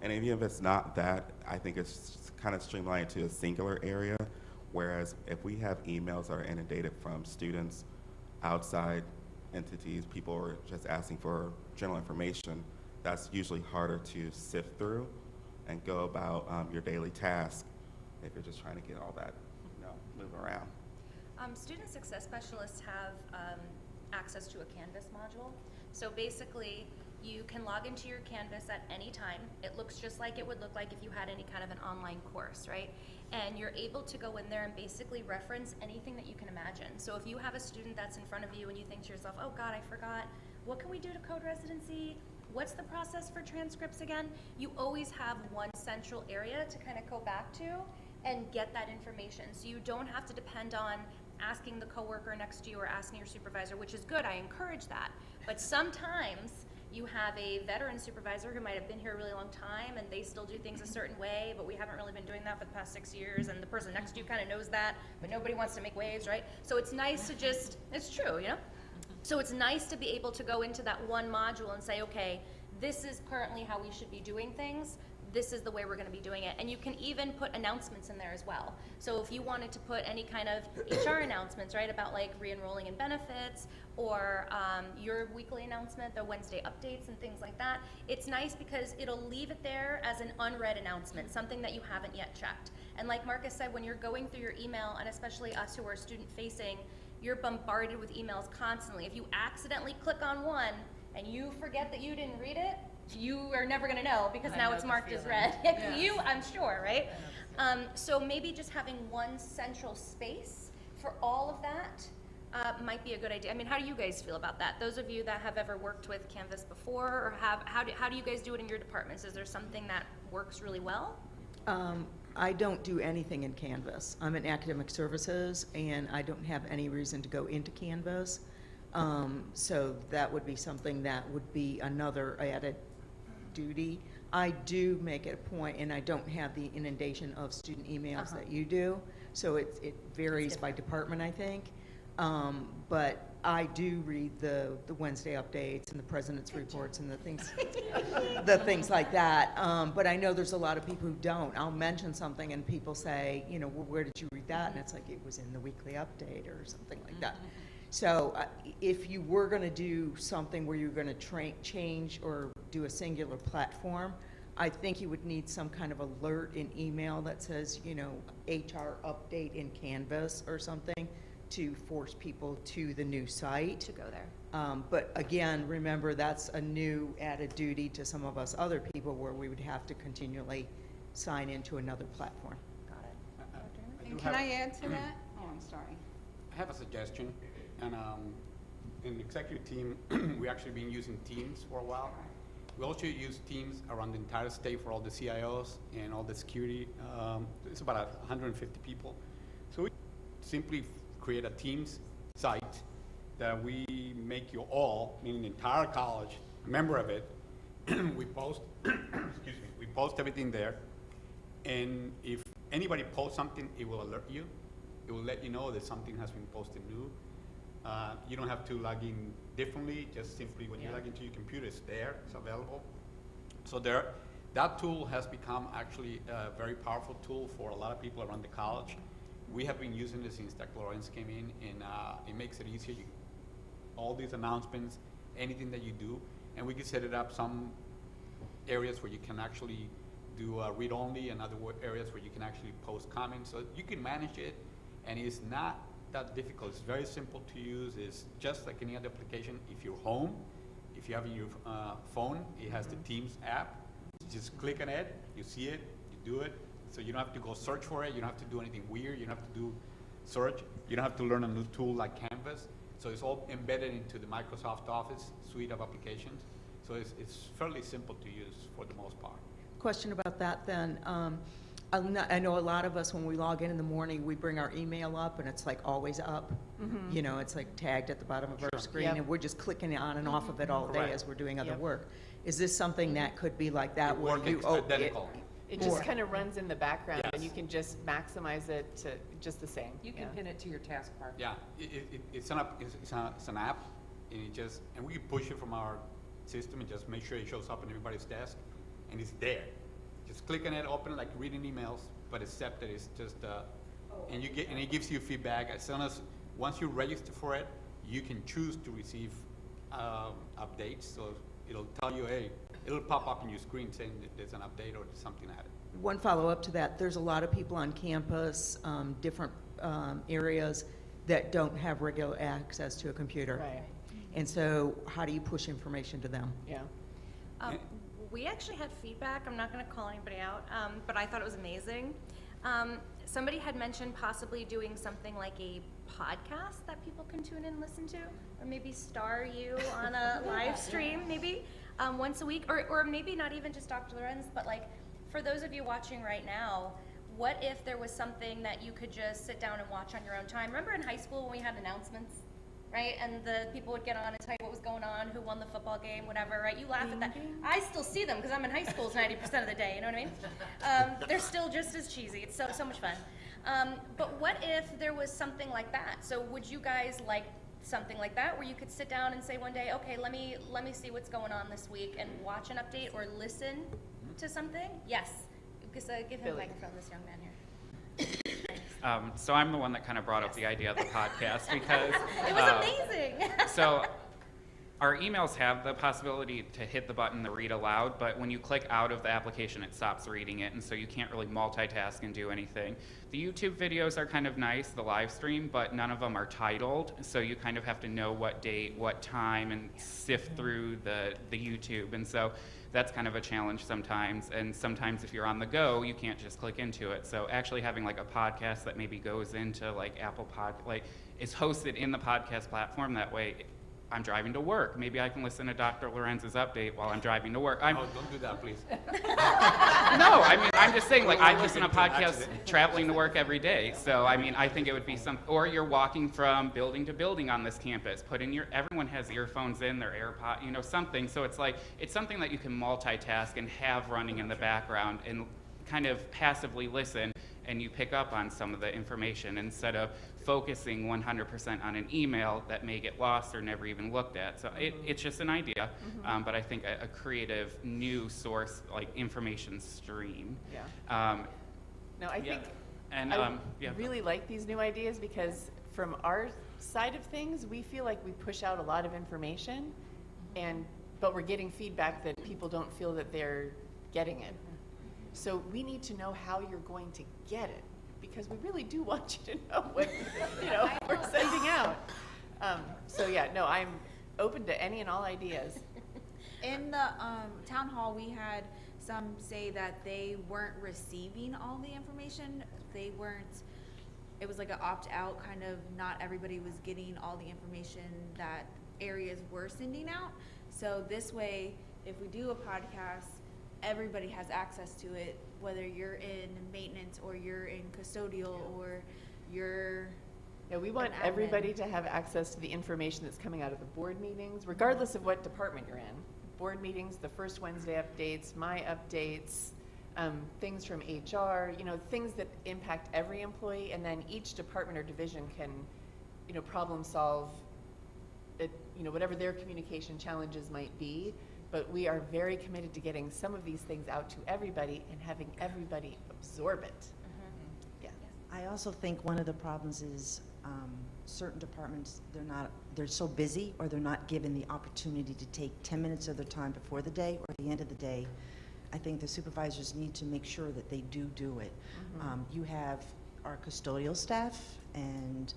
And even if it's not that, I think it's kind of streamlined to a singular area, whereas if we have emails that are inundated from students, outside entities, people are just asking for general information, that's usually harder to sift through and go about your daily task if you're just trying to get all that, move around. Student success specialists have access to a Canvas module. So basically, you can log into your Canvas at any time. It looks just like it would look like if you had any kind of an online course, right? And you're able to go in there and basically reference anything that you can imagine. So if you have a student that's in front of you and you think to yourself, oh God, I forgot, what can we do to code residency? What's the process for transcripts again? You always have one central area to kind of go back to and get that information. So you don't have to depend on asking the coworker next to you or asking your supervisor, which is good, I encourage that. But sometimes you have a veteran supervisor who might have been here a really long time and they still do things a certain way, but we haven't really been doing that for the past 6 years, and the person next to you kind of knows that, but nobody wants to make waves, right? So it's nice to just, it's true, So it's nice to be able to go into that one module and say, okay, this is currently how we should be doing things. This is the way we're going to be doing it. And you can even put announcements in there as well. So if you wanted to put any kind of HR announcements, right, about like re-enrolling in benefits, or your weekly announcement, the Wednesday updates and things like that, it's nice because it'll leave it there as an unread announcement, something that you haven't yet checked. And like Marcus said, when you're going through your email, and especially us who are student facing, you're bombarded with emails constantly. If you accidentally click on one and you forget that you didn't read it, you are never going to know because now it's marked as read. You, I'm sure, right? So maybe just having one central space for all of that might be a good idea. I mean, how do you guys feel about that? Those of you that have ever worked with Canvas before, or how do you guys do it in your departments? Is there something that works really well? I don't do anything in Canvas. I'm in academic services, and I don't have any reason to go into Canvas. So that would be something that would be another added duty. I do make it a point, and I don't have the inundation of student emails that you do, so it varies by department, I think. But I do read the Wednesday updates and the president's reports and the things like that. But I know there's a lot of people who don't. I'll mention something and people say, well, where did you read that? And it's like, it was in the weekly update or something like that. So if you were going to do something where you're going to change or do a singular platform, I think you would need some kind of alert in email that says, HR update in Canvas or something to force people to the new site. To go there. But again, remember, that's a new added duty to some of us other people where we would have to continually sign into another platform. Got it. And can I add to that? Oh, I'm sorry. I have a suggestion. And in the executive team, we actually been using Teams for a while. We also use Teams around the entire state for all the CIOs and all the security. It's about 150 people. So we simply create a Teams site that we make you all, meaning the entire college, a member of it. We post, we post everything there. And if anybody posts something, it will alert you. It will let you know that something has been posted new. You don't have to log in differently, just simply when you log into your computer, it's there, it's available. So that tool has become actually a very powerful tool for a lot of people around the college. We have been using it since Dr. Lawrence came in, and it makes it easier. all these announcements, anything that you do, and we can set it up some areas where you can actually do read-only and other areas where you can actually post comments. So you can manage it, and it's not that difficult. It's very simple to use. It's just like any other application. If you're home, if you have your phone, it has the Teams app. You just click on it, you see it, you do it. So you don't have to go search for it. You don't have to do anything weird. You don't have to do search. You don't have to learn a new tool like Canvas. So it's all embedded into the Microsoft Office suite of applications. So it's fairly simple to use for the most part. Question about that then. I know a lot of us, when we log in the morning, we bring our email up and it's like always up. Mhm. You know, it's like tagged at the bottom of our Sure. screen, Yep. and we're just clicking on and off of it all day Correct. as we're doing other Yep. work. Is this something that could be like that It where works you identical. It just Or- kind of runs in the background, and Yes. you can just maximize it to just the same. You can yeah. pin it to your taskbar. Yeah, it's an app, it's an app, and we can push it from our system and just make sure it shows up on everybody's desk, and it's there. Just click on it, open it like reading emails, but except that it's just, and it gives you feedback. As soon as, once you register for it, you can choose to receive updates, so it'll tell you, hey, it'll pop up on your screen saying that there's an update or something added. One follow-up to that, there's a lot of people on campus, different areas that don't have regular access to a computer. Right, And so how do you push information to them? yeah. We actually had feedback. I'm not going to call anybody out, but I thought it was amazing. Somebody had mentioned possibly doing something like a podcast that people can tune in and listen to, or maybe star you on a live stream, maybe once a week, or maybe not even just Dr. Lorenz, but like for those of you watching right now, what if there was something that you could just sit down and watch on your own time? Remember in high school when we had announcements? Right, and the people would get on and tell you what was going on, who won the football game, whatever, right? You laugh at that. I still see them because I'm in high schools 90% of the day, you know what I mean? They're still just as cheesy. It's so much fun. But what if there was something like that? So would you guys like something like that where you could sit down and say one day, okay, let me see what's going on this week and watch an update or listen to something? Yes. Because give him Billy. a microphone, this young man here. So I'm the one that kind of brought up the idea of the podcast because It was amazing. so our emails have the possibility to hit the button to read aloud, but when you click out of the application, it stops reading it, and so you can't really multitask and do anything. The YouTube videos are kind of nice, the live stream, but none of them are titled, so you kind of have to know what date, what time, and sift through the YouTube, and so that's kind of a challenge sometimes, and sometimes if you're on the go, you can't just click into it. So actually having like a podcast that maybe goes into like Apple is hosted in the podcast platform, that way I'm driving to work. Maybe I can listen to Dr. Lorenz's update while I'm driving to work. Oh, don't do that, please. No, I mean, I'm just saying, like, I We're listen to working to an podcasts accident. traveling to work every day. So, I mean, I think it would be or you're walking from building to building on this campus, everyone has earphones in, their AirPod, something. So it's like, it's something that you can multitask and have running in the background and kind of passively listen, and you pick up on some of the information instead of focusing 100% on an email that may get lost or never even looked at. So it's just an idea, but I think a creative new source, like information stream. Yeah. No, I think And I yeah. really like these new ideas because from our side of things, we feel like we push out a lot of information, but we're getting feedback that people don't feel that they're getting it. So we need to know how you're going to get it, because we really do want you to know what we're sending out. So yeah, no, I'm open to any and all ideas. In the town hall, we had some say that they weren't receiving all the information. It was like an opt-out kind of, not everybody was getting all the information that areas were sending out. So this way, if we do a podcast, everybody has access to it, whether you're in maintenance or you're in custodial or you're Yeah, we want an admin. everybody to have access to the information that's coming out of the board meetings, regardless of what department you're in. Board meetings, the first Wednesday updates, my updates, things from HR, things that impact every employee, and then each department or division can, problem solve it, whatever their communication challenges might be. But we are very committed to getting some of these things out to everybody and having everybody absorb it. Yeah. I also think one of the problems is certain departments, they're so busy, or they're not given the opportunity to take 10 minutes of their time before the day or the end of the day. I think the supervisors need to make sure that they do it. You have our custodial staff and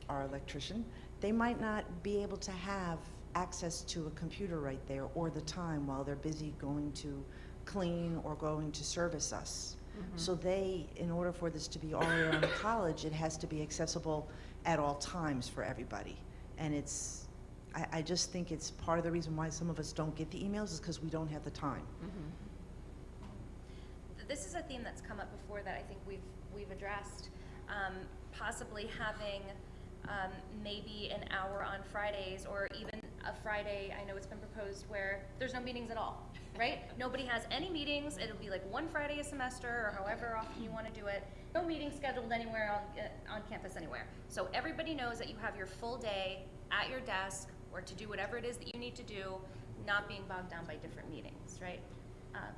our electrician. They might not be able to have access to a computer right there or the time while they're busy going to clean or going to service us. So in order for this to be all around the college, it has to be accessible at all times for everybody. And I just think it's part of the reason why some of us don't get the emails is because we don't have the time. This is a theme that's come up before that I think we've addressed. Possibly having maybe an hour on Fridays, or even a Friday, I know it's been proposed, where there's no meetings at all, right? Nobody has any meetings. It'll be like one Friday a semester, or however often you want to do it. No meetings scheduled anywhere on campus anywhere. So everybody knows that you have your full day at your desk, or to do whatever it is that you need to do, not being bogged down by different meetings, right?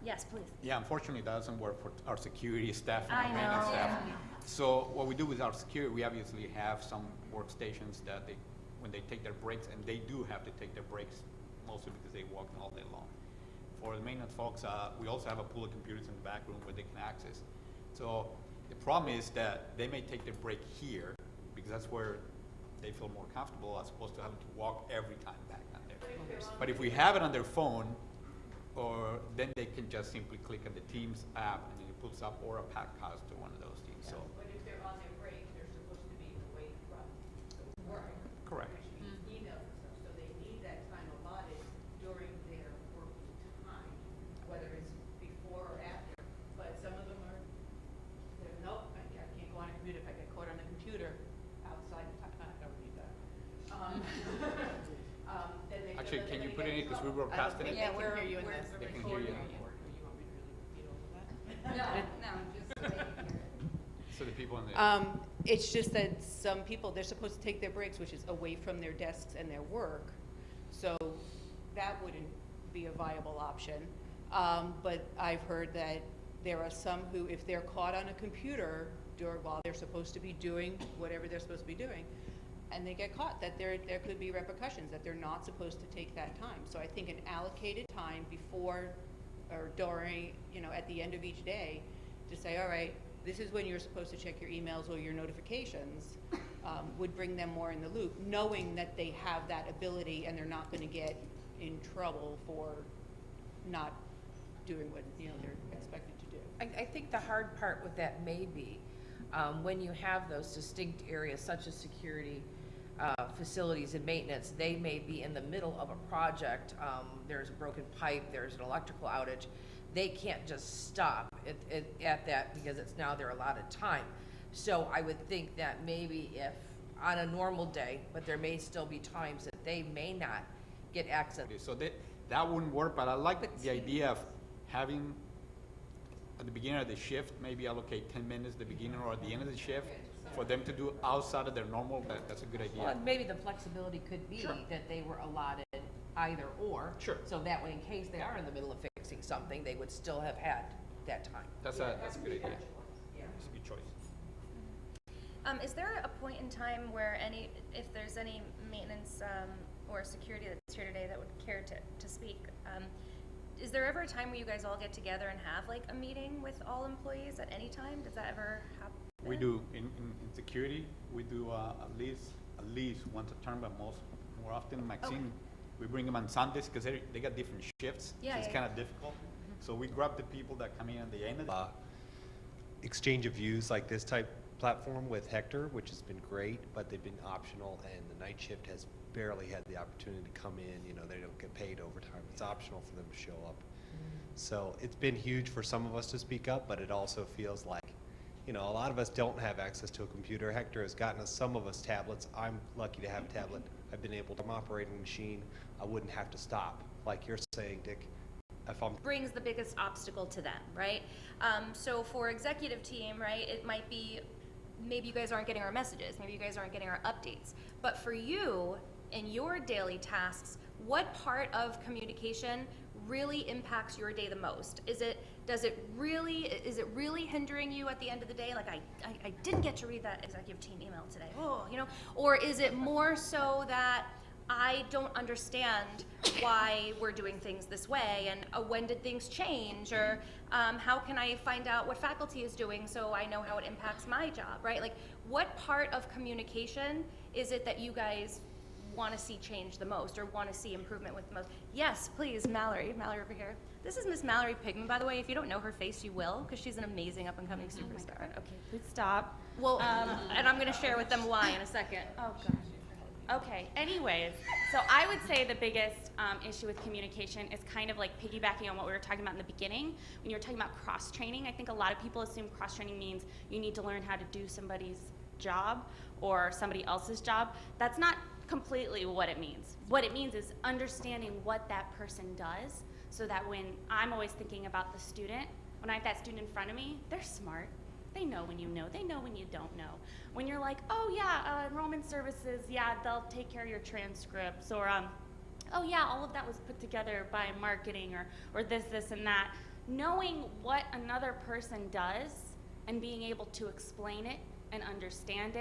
Yes, please. Yeah, unfortunately, that doesn't work for our security staff and I our maintenance know. staff. So what we do with our security, we obviously have some workstations that when they take their breaks, and they do have to take their breaks, mostly because they walk all day long. For the maintenance folks, we also have a pool of computers in the back room where they can access. So the problem is that they may take their break here, because that's where they feel more comfortable, as opposed to having to walk every time back down there. But if we have it on their phone, then they can just simply click on the Teams app, and then it puts up or a podcast to one of those things. So But if they're on their break, they're supposed to be away from work. correct. Which means emails and stuff, so they need that time allotted during their working time, whether it's before or after. But some of them nope, I can't go on a computer. If I get caught on a computer outside the time, I don't need that. Then they Actually, feel that can they're you gonna put get it in, because we trouble. broadcast it? They can hear you in this. They can hear you. So the people in the. It's just that some people, they're supposed to take their breaks, which is away from their desks and their work. So that wouldn't be a viable option. But I've heard that there are some who, if they're caught on a computer while they're supposed to be doing whatever they're supposed to be doing, and they get caught, that there could be repercussions, that they're not supposed to take that time. So I think an allocated time before or during, at the end of each day, to say, all right, this is when you're supposed to check your emails or your notifications, would bring them more in the loop, knowing that they have that ability and they're not going to get in trouble for not doing what they're expected to do. I think the hard part with that may be when you have those distinct areas such as security, facilities and maintenance, they may be in the middle of a project, there's a broken pipe, there's an electrical outage. They can't just stop at that because it's now their allotted time. So I would think that maybe if on a normal day, but there may still be times that they may not get access. So that wouldn't work, but I like the idea of having at the beginning of the shift, maybe allocate 10 minutes at the beginning or at the end of the shift for them to do outside of their normal. That's a good idea. Well, and maybe the flexibility could be that they were allotted either or. Sure. So that way, in case they are in the middle of fixing something, they would still have had that time. That's a good idea. It's a good choice. Is there a point in time where if there's any maintenance or security that's here today that would care to speak, is there ever a time where you guys all get together and have like a meeting with all employees at any time? Does that ever happen? We do in security. We do at least once a term, but more often, Maxine, we bring them on Sundays because they got different shifts. Yeah, so it's yeah, kind of difficult. So we grab the people that come in at the end of the exchange of views like this type platform with Hector, which has been great, but they've been optional, and the night shift has barely had the opportunity to come in. They don't get paid overtime. It's optional for them to show up. So it's been huge for some of us to speak up, but it also feels like, a lot of us don't have access to a computer. Hector has gotten us, some of us, tablets. I'm lucky to have a tablet. I've been able to operating a machine. I wouldn't have to stop, like you're saying, Dick. Brings the biggest obstacle to them, right? So for executive team, right, it might be maybe you guys aren't getting our messages, maybe you guys aren't getting our updates. But for you, in your daily tasks, what part of communication really impacts your day the most? Is it really hindering you at the end of the day? Like, I didn't get to read that executive team email today. Oh, you know, or is it more so that I don't understand why we're doing things this way, and when did things change, or how can I find out what faculty is doing so I know how it impacts my job, right? Like, what part of communication is it that you guys want to see change the most, or want to see improvement with the most? Yes, please, Mallory over here. This is Miss Mallory Pigman, by the way. If you don't know her face, you will, because she's an amazing up-and-coming superstar. Okay, please stop. Well, and I'm going to share with them why in a second. Oh, gosh. Okay, anyways, so I would say the biggest issue with communication is kind of like piggybacking on what we were talking about in the beginning. When you were talking about cross-training, I think a lot of people assume cross-training means you need to learn how to do somebody's job or somebody else's job. That's not completely what it means. What it means is understanding what that person does, so that when I'm always thinking about the student, when I have that student in front of me, they're smart. They know when you know. They know when you don't know. When you're like, oh yeah, enrollment services, yeah, they'll take care of your transcripts, or oh yeah, all of that was put together by marketing, or this, and that. Knowing what another person does and being able to explain it and understand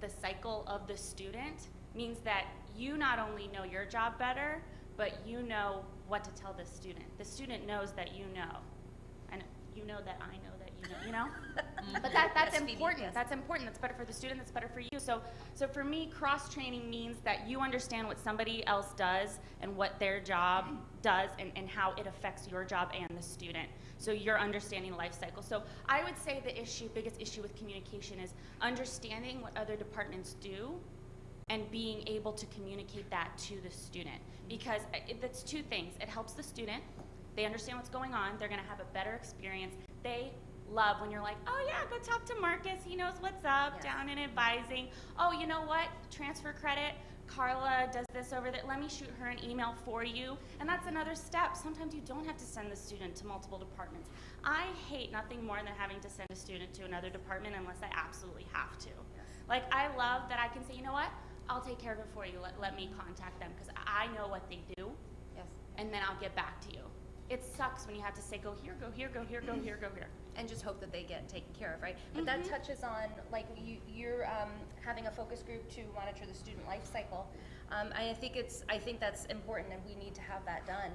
the cycle of the student means that you not only know your job better, but you know what to tell the student. The student knows that you know, and you know that I know that you know. But that's important. That's important. That's better for the student. That's better for you. So for me, cross-training means that you understand what somebody else does and what their job does, and how it affects your job and the student. So you're understanding life cycle. So I would say the biggest issue with communication is understanding what other departments do and being able to communicate that to the student. Because that's two things. It helps the student. They understand what's going on. They're going to have a better experience. They love when you're like, oh yeah, go talk to Marcus. He knows what's up down in advising. Oh, you know what? Transfer credit. Carla does this over there. Let me shoot her an email for you. And that's another step. Sometimes you don't have to send the student to multiple departments. I hate nothing more than having to send a student to another department unless I absolutely have to. Like, I love that I can say, you know what? I'll take care of it for you. Let me contact them, because I know what they do. Yes. And then I'll get back to you. It sucks when you have to say, go here, go here, go here, go here, go here. And just hope that they get taken care of, right? But that touches on, like, you're having a focus group to monitor the student life cycle. I think that's important, and we need to have that done.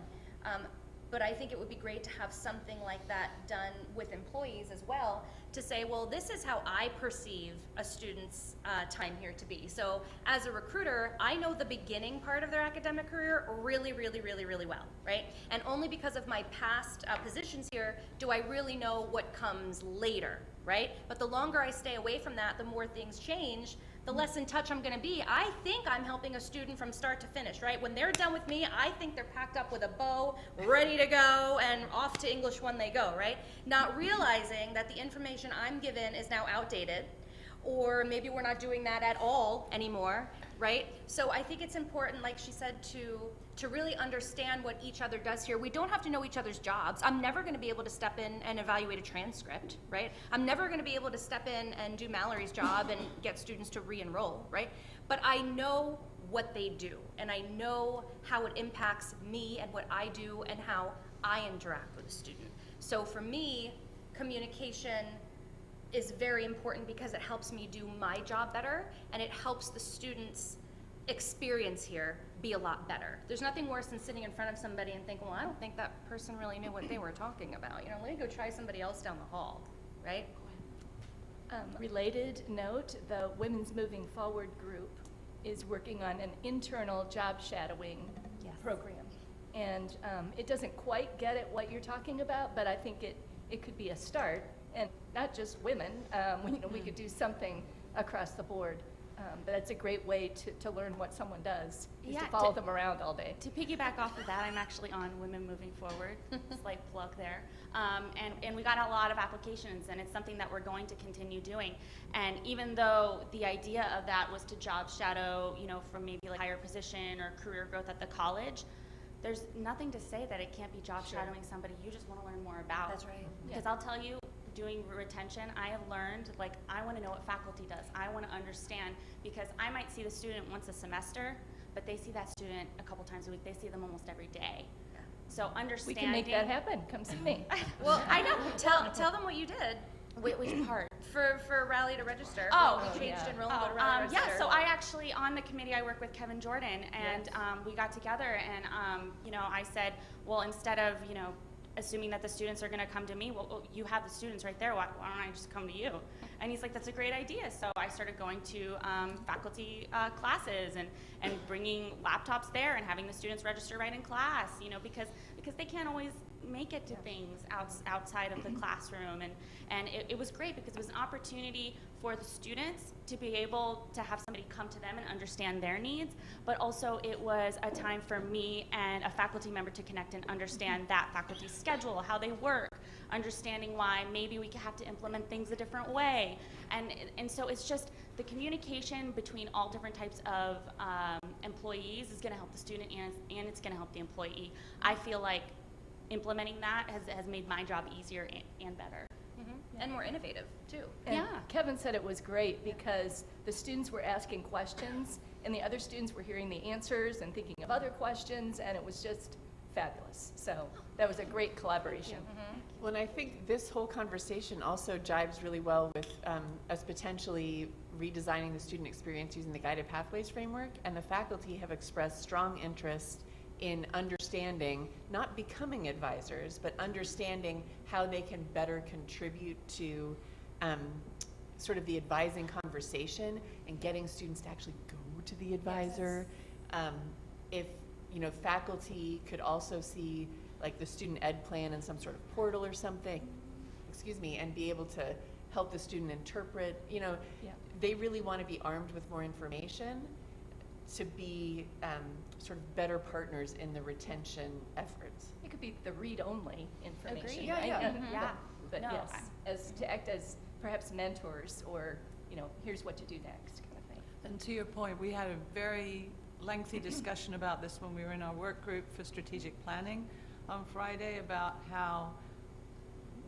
But I think it would be great to have something like that done with employees as well, to say, well, this is how I perceive a student's time here to be. So as a recruiter, I know the beginning part of their academic career really, really, really, really well, right? And only because of my past positions here do I really know what comes later, right? But the longer I stay away from that, the more things change, the less in touch I'm going to be. I think I'm helping a student from start to finish, right? When they're done with me, I think they're packed up with a bow, ready to go, and off to English 1 they go, right? Not realizing that the information I'm given is now outdated, or maybe we're not doing that at all anymore, right? So I think it's important, like she said, to really understand what each other does here. We don't have to know each other's jobs. I'm never going to be able to step in and evaluate a transcript, right? I'm never going to be able to step in and do Mallory's job and get students to re-enroll, right? But I know what they do, and I know how it impacts me and what I do and how I interact with a student. So for me, communication is very important because it helps me do my job better, and it helps the students' experience here be a lot better. There's nothing worse than sitting in front of somebody and thinking, well, I don't think that person really knew what they were talking about. You know, let me go try somebody else down the hall, right? Related note, the Women's Moving Forward group is working on an internal job shadowing program. And it doesn't quite get at what you're talking about, but I think it could be a start. And not just women, we could do something across the board. But it's a great way to learn what someone does, is to follow them around all day. To piggyback off of that, I'm actually on Women Moving Forward, slight plug there. And we got a lot of applications, and it's something that we're going to continue doing. And even though the idea of that was to job shadow, from maybe like higher position or career growth at the college, there's nothing to say that it can't be job shadowing somebody you just want to learn more about. That's right. Because I'll tell you, doing retention, I have learned, I want to know what faculty does. I want to understand, because I might see the student once a semester, but they see that student a couple times a week. They see them almost every day. So We understanding. can make that happen. Come see me. Well, I know. Tell them what you did. Which part? For Rally to Register. Oh, You changed yeah. enrollment to Rally to yeah, Register. so I actually, on the committee, I work with Kevin Jordan, and we got together, and, I said, well, instead of, assuming that the students are going to come to me, well, you have the students right there, why don't I just come to you? And he's like, that's a great idea. So I started going to faculty classes and bringing laptops there and having the students register right in class, because they can't always make it to things outside of the classroom. And it was great because it was an opportunity for the students to be able to have somebody come to them and understand their needs, but also it was a time for me and a faculty member to connect and understand that faculty's schedule, how they work, understanding why maybe we have to implement things a different way. And so it's just the communication between all different types of employees is going to help the student and it's going to help the employee. I feel like implementing that has made my job easier and better. And more innovative, too. And Kevin said it was great because the students were asking questions and the other students were hearing the answers and thinking of other questions, and it was just fabulous. So that was a great collaboration. Well, and I think this whole conversation also jives really well with us potentially redesigning the student experience using the Guided Pathways framework, and the faculty have expressed strong interest in understanding, not becoming advisors, but understanding how they can better contribute to sort of the advising conversation and getting students to actually go to the advisor. If faculty could also see like the student ed plan in some sort of portal or something, and be able to help the student interpret, they really want to be armed with more information to be sort of better partners in the retention efforts. It could be the read-only information. Agreed. Right? Yeah. But No, yes, as to act as perhaps mentors or, here's what to do next kind of thing. And to your point, we had a very lengthy discussion about this when we were in our work group for strategic planning on Friday, about how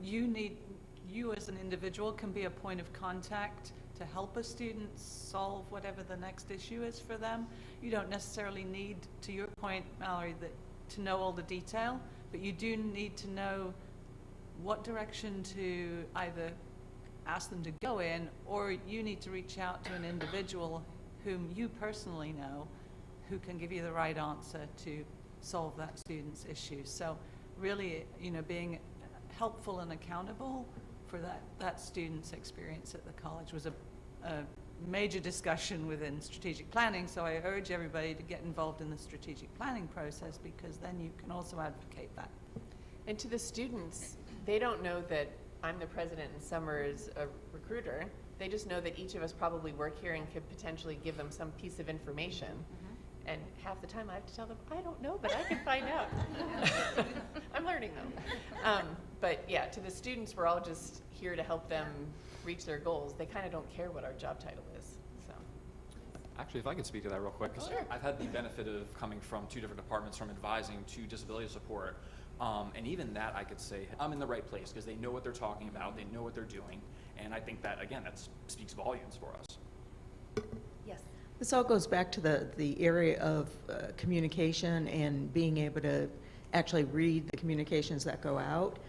you as an individual can be a point of contact to help a student solve whatever the next issue is for them. You don't necessarily need, to your point, Mallory, to know all the detail, but you do need to know what direction to either ask them to go in, or you need to reach out to an individual whom you personally know who can give you the right answer to solve that student's issue. So really, being helpful and accountable for that student's experience at the college was a major discussion within strategic planning. So I urge everybody to get involved in the strategic planning process, because then you can also advocate that. And to the students, they don't know that I'm the president and Summer is a recruiter. They just know that each of us probably work here and could potentially give them some piece of information. And half the time I have to tell them, I don't know, but I can find out. I'm learning though. But yeah, to the students, we're all just here to help them reach their goals. They kind of don't care what our job title is. So. Actually, if I could speak to that real quick, 'cause Sure. I've had the benefit of coming from two different departments, from advising to disability support. And even that, I could say I'm in the right place because they know what they're talking about, they know what they're doing, and I think that, again, that speaks volumes for us. Yes. This all goes back to the area of communication and being able to actually read the communications that go out.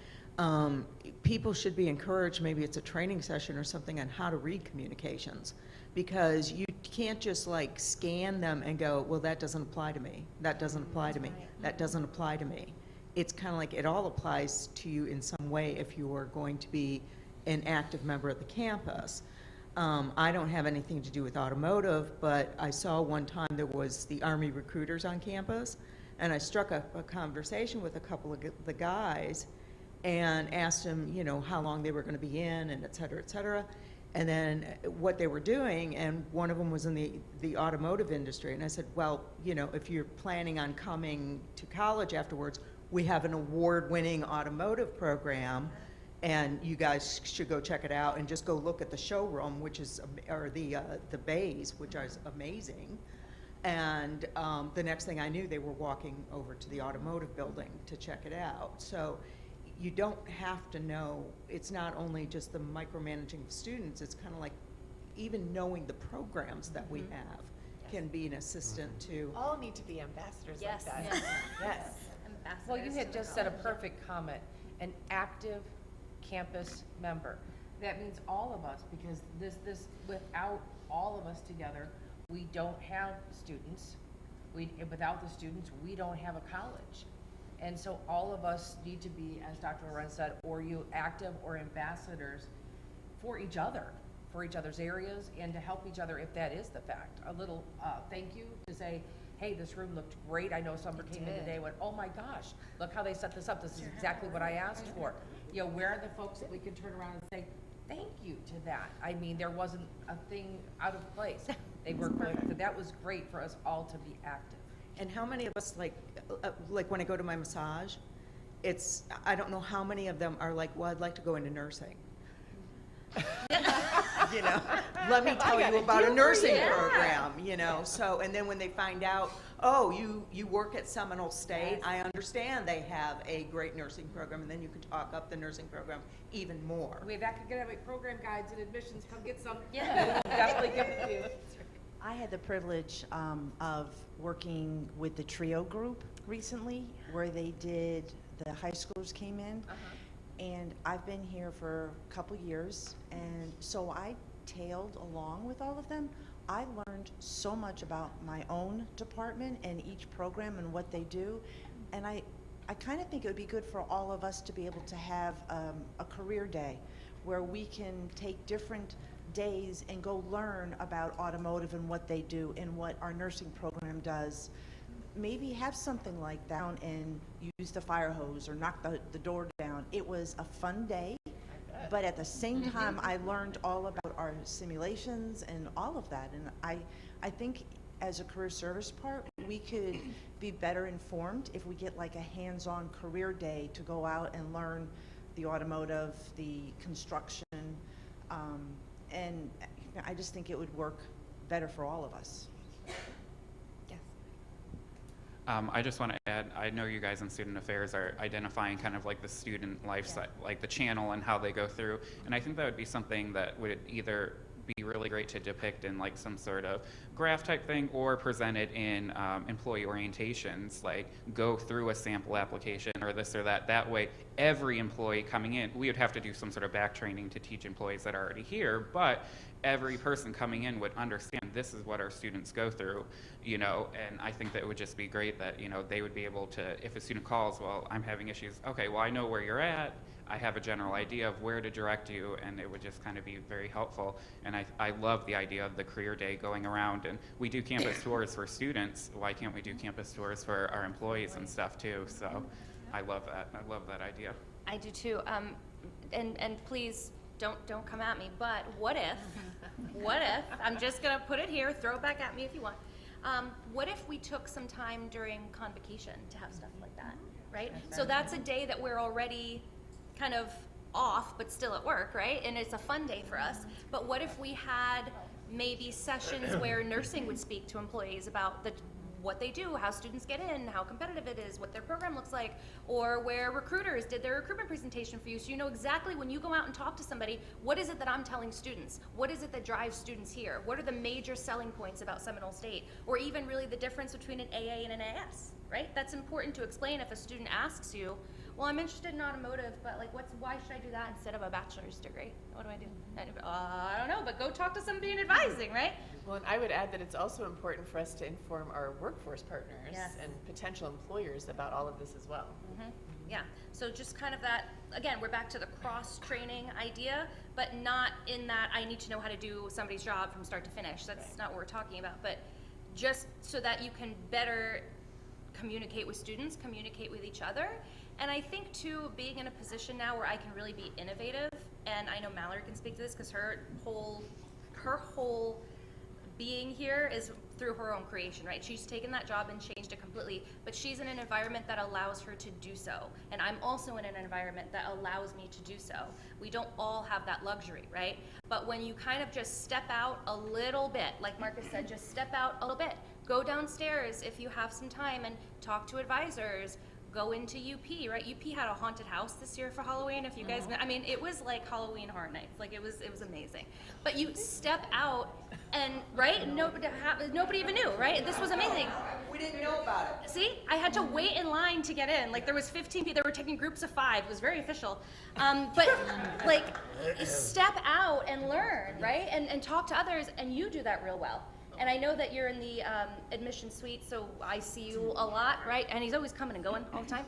People should be encouraged, maybe it's a training session or something, on how to read communications, because you can't just like scan them and go, well, that doesn't apply to me, that doesn't apply to me, that doesn't apply to me. It's kind of like it all applies to you in some way if you are going to be an active member of the campus. I don't have anything to do with automotive, but I saw one time there was the Army recruiters on campus, and I struck a conversation with a couple of the guys and asked them, how long they were going to be in, and et cetera, and then what they were doing, and one of them was in the automotive industry, and I said, well, if you're planning on coming to college afterwards, we have an award-winning automotive program, and you guys should go check it out and just go look at the showroom, or the bays, which is amazing. And the next thing I knew, they were walking over to the automotive building to check it out. So you don't have to know. It's not only just the micromanaging of students. It's kind of like even knowing the programs that we have can be an assistant to. All need to be ambassadors Yes. like that. Yes. Yes. ambassadors. Well, you to had the just said a college. perfect comment, an active campus member. That means all of us, because this, without all of us together, we don't have students. Without the students, we don't have a college. And so all of us need to be, as Dr. Lorenz said, or you active or ambassadors for each other, for each other's areas, and to help each other if that is the fact. A little thank you to say, hey, this room looked great. I know somebody came in today and went, oh my gosh, look how they set this up. This is exactly what I asked for. You know, where are the folks that we can turn around and say, thank you to that? I mean, there wasn't a thing out of place. They were good. So that was great for us all to be active. And how many of us, like when I go to my massage, I don't know how many of them are like, well, I'd like to go into nursing. You know, let me tell you about a nursing program, you know. So, and then when they find out, oh, you work at Seminole State, I understand they have a great nursing program, and then you can talk up the nursing program even more. We have academic program guides and admissions. Come get some. Yeah. We'll definitely give it to you. I had the privilege of working with the TRIO group recently, where they did, the high schoolers came in, and I've been here for a couple years, and so I tailed along with all of them. I learned so much about my own department and each program and what they do, and I kind of think it would be good for all of us to be able to have a career day where we can take different days and go learn about automotive and what they do and what our nursing program does. Maybe have something like that and use the fire hose or knock the door down. It was a fun day, but at the same time, I learned all about our simulations and all of that. And I think as a career service part, we could be better informed if we get like a hands-on career day to go out and learn the automotive, the construction, and I just think it would work better for all of us. Yes. I just want to add, I know you guys in student affairs are identifying kind of like the student life cycle, like the channel and how they go through, and I think that would be something that would either be really great to depict in like some sort of graph type thing or present it in employee orientations, like go through a sample application or this or that. That way every employee coming in, we would have to do some sort of back training to teach employees that are already here, but every person coming in would understand this is what our students go through, you know, and I think that it would just be great that, you know, they would be able to, if a student calls, well, I'm having issues, okay, well, I know where you're at, I have a general idea of where to direct you, and it would just kind of be very helpful. And I love the idea of the career day going around, and we do campus tours for students. Why can't we do campus tours for our employees and stuff too? So I love that. I love that idea. I do too. And please don't come at me. But what if I'm just gonna put it here, throw it back at me if you want. What if we took some time during convocation to have stuff like that, right? So that's a day that we're already kind of off, but still at work, right? And it's a fun day for us. But what if we had maybe sessions where nursing would speak to employees about what they do, how students get in, how competitive it is, what their program looks like, or where recruiters did their recruitment presentation for you, so you know exactly when you go out and talk to somebody, what is it that I'm telling students? What is it that drives students here? What are the major selling points about Seminole State? Or even really the difference between an AA and an AS, right? That's important to explain if a student asks you, well, I'm interested in automotive, but like, why should I do that instead of a bachelor's degree? What do I do? I don't know, but go talk to somebody in advising, right? Well, and I would add that it's also important for us to inform our workforce partners and potential employers about all of this as well. Yeah, so just kind of that, again, we're back to the cross-training idea, but not in that I need to know how to do somebody's job from start to finish. That's not what we're talking about, but just so that you can better communicate with students, communicate with each other. And I think too, being in a position now where I can really be innovative, and I know Mallory can speak to this because her whole being here is through her own creation, right? She's taken that job and changed it completely, but she's in an environment that allows her to do so. And I'm also in an environment that allows me to do so. We don't all have that luxury, right? But when you kind of just step out a little bit, like Marcus said, just step out a little bit. Go downstairs if you have some time and talk to advisors. Go into UP, right? UP had a haunted house this year for Halloween. If you guys know, I mean, it was like Halloween Horror Nights. Like it was amazing. But you step out and, right? Nobody even knew, right? This was amazing. We didn't know about it. See, I had to wait in line to get in. Like there was 15 people. They were taking groups of 5. It was very official. But like, step out and learn, right? And talk to others. And you do that real well. And I know that you're in the admission suite, so I see you a lot, right? And he's always coming and going all the time.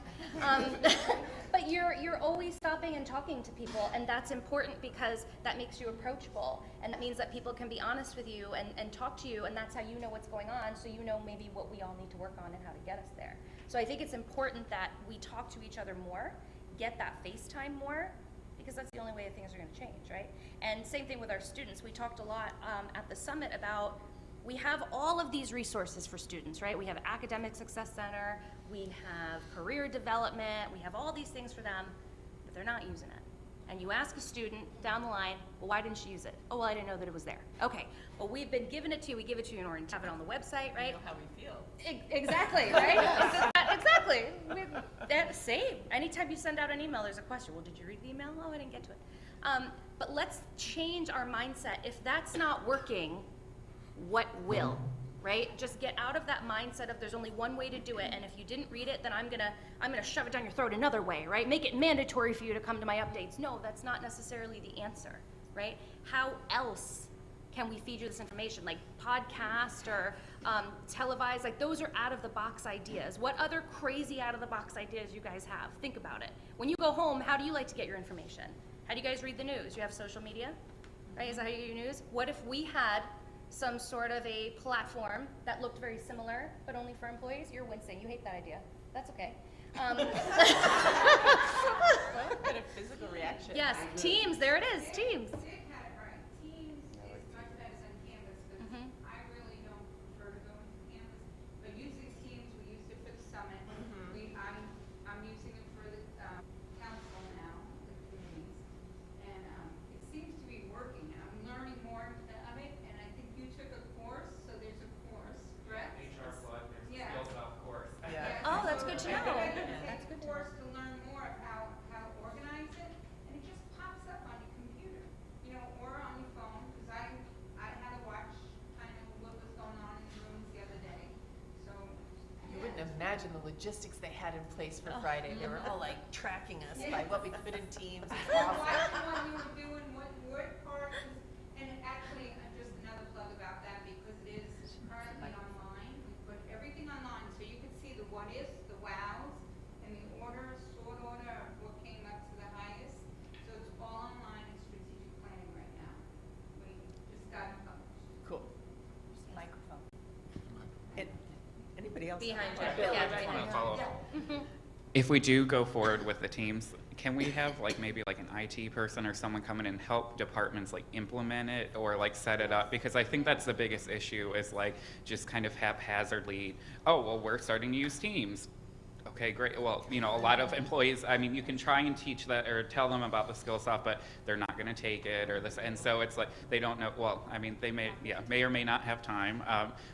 But you're always stopping and talking to people, and that's important because that makes you approachable, and that means that people can be honest with you and talk to you, and that's how you know what's going on, so you know maybe what we all need to work on and how to get us there. So I think it's important that we talk to each other more, get that FaceTime more, because that's the only way that things are going to change, right? And same thing with our students. We talked a lot at the summit about we have all of these resources for students, right? We have Academic Success Center, we have career development, we have all these things for them, but they're not using it. And you ask a student down the line, well, why didn't you use it? Oh, well, I didn't know that it was there. Okay, well, we've been giving it to you. We give it to you in order to have it on the website, right? You know how we feel. Exactly, right? Exactly. Same. Anytime you send out an email, there's a question. Well, did you read the email? Oh, I didn't get to it. But let's change our mindset. If that's not working, what will, right? Just get out of that mindset of there's only one way to do it, and if you didn't read it, then I'm gonna shove it down your throat another way, right? Make it mandatory for you to come to my updates. No, that's not necessarily the answer, right? How else can we feed you this information? Like podcast or televised, like those are out of the box ideas. What other crazy out of the box ideas you guys have? Think about it. When you go home, how do you like to get your information? How do you guys read the news? You have social media, right? Is that how you get your news? What if we had some sort of a platform that looked very similar, but only for employees? You're wincing. You hate that idea. That's okay. Well, bit of physical reaction. Yes, Teams. There it is. Teams. Imagine the logistics they had in place for Friday. They were all like tracking us by what we put in Teams. What you were doing, what part is, and actually, just another plug about that because it is currently online. We put everything online so you can see the what ifs, the wows, and the order, sort order of what came up to the highest. So it's all online in strategic planning right now. We just got it published. Cool. Microphone. Anybody else? Behind you. I just want to follow up. If we do go forward with the teams, can we have like maybe like an IT person or someone come in and help departments like implement it or like set it up? Because I think that's the biggest issue is like just kind of haphazardly, oh, well, we're starting to use Teams. Okay, great. Well, you know, a lot of employees, I mean, you can try and teach that or tell them about the Skillsoft, but they're not going to take it or this. And so it's like they don't know. Well, I mean, they may or may not have time.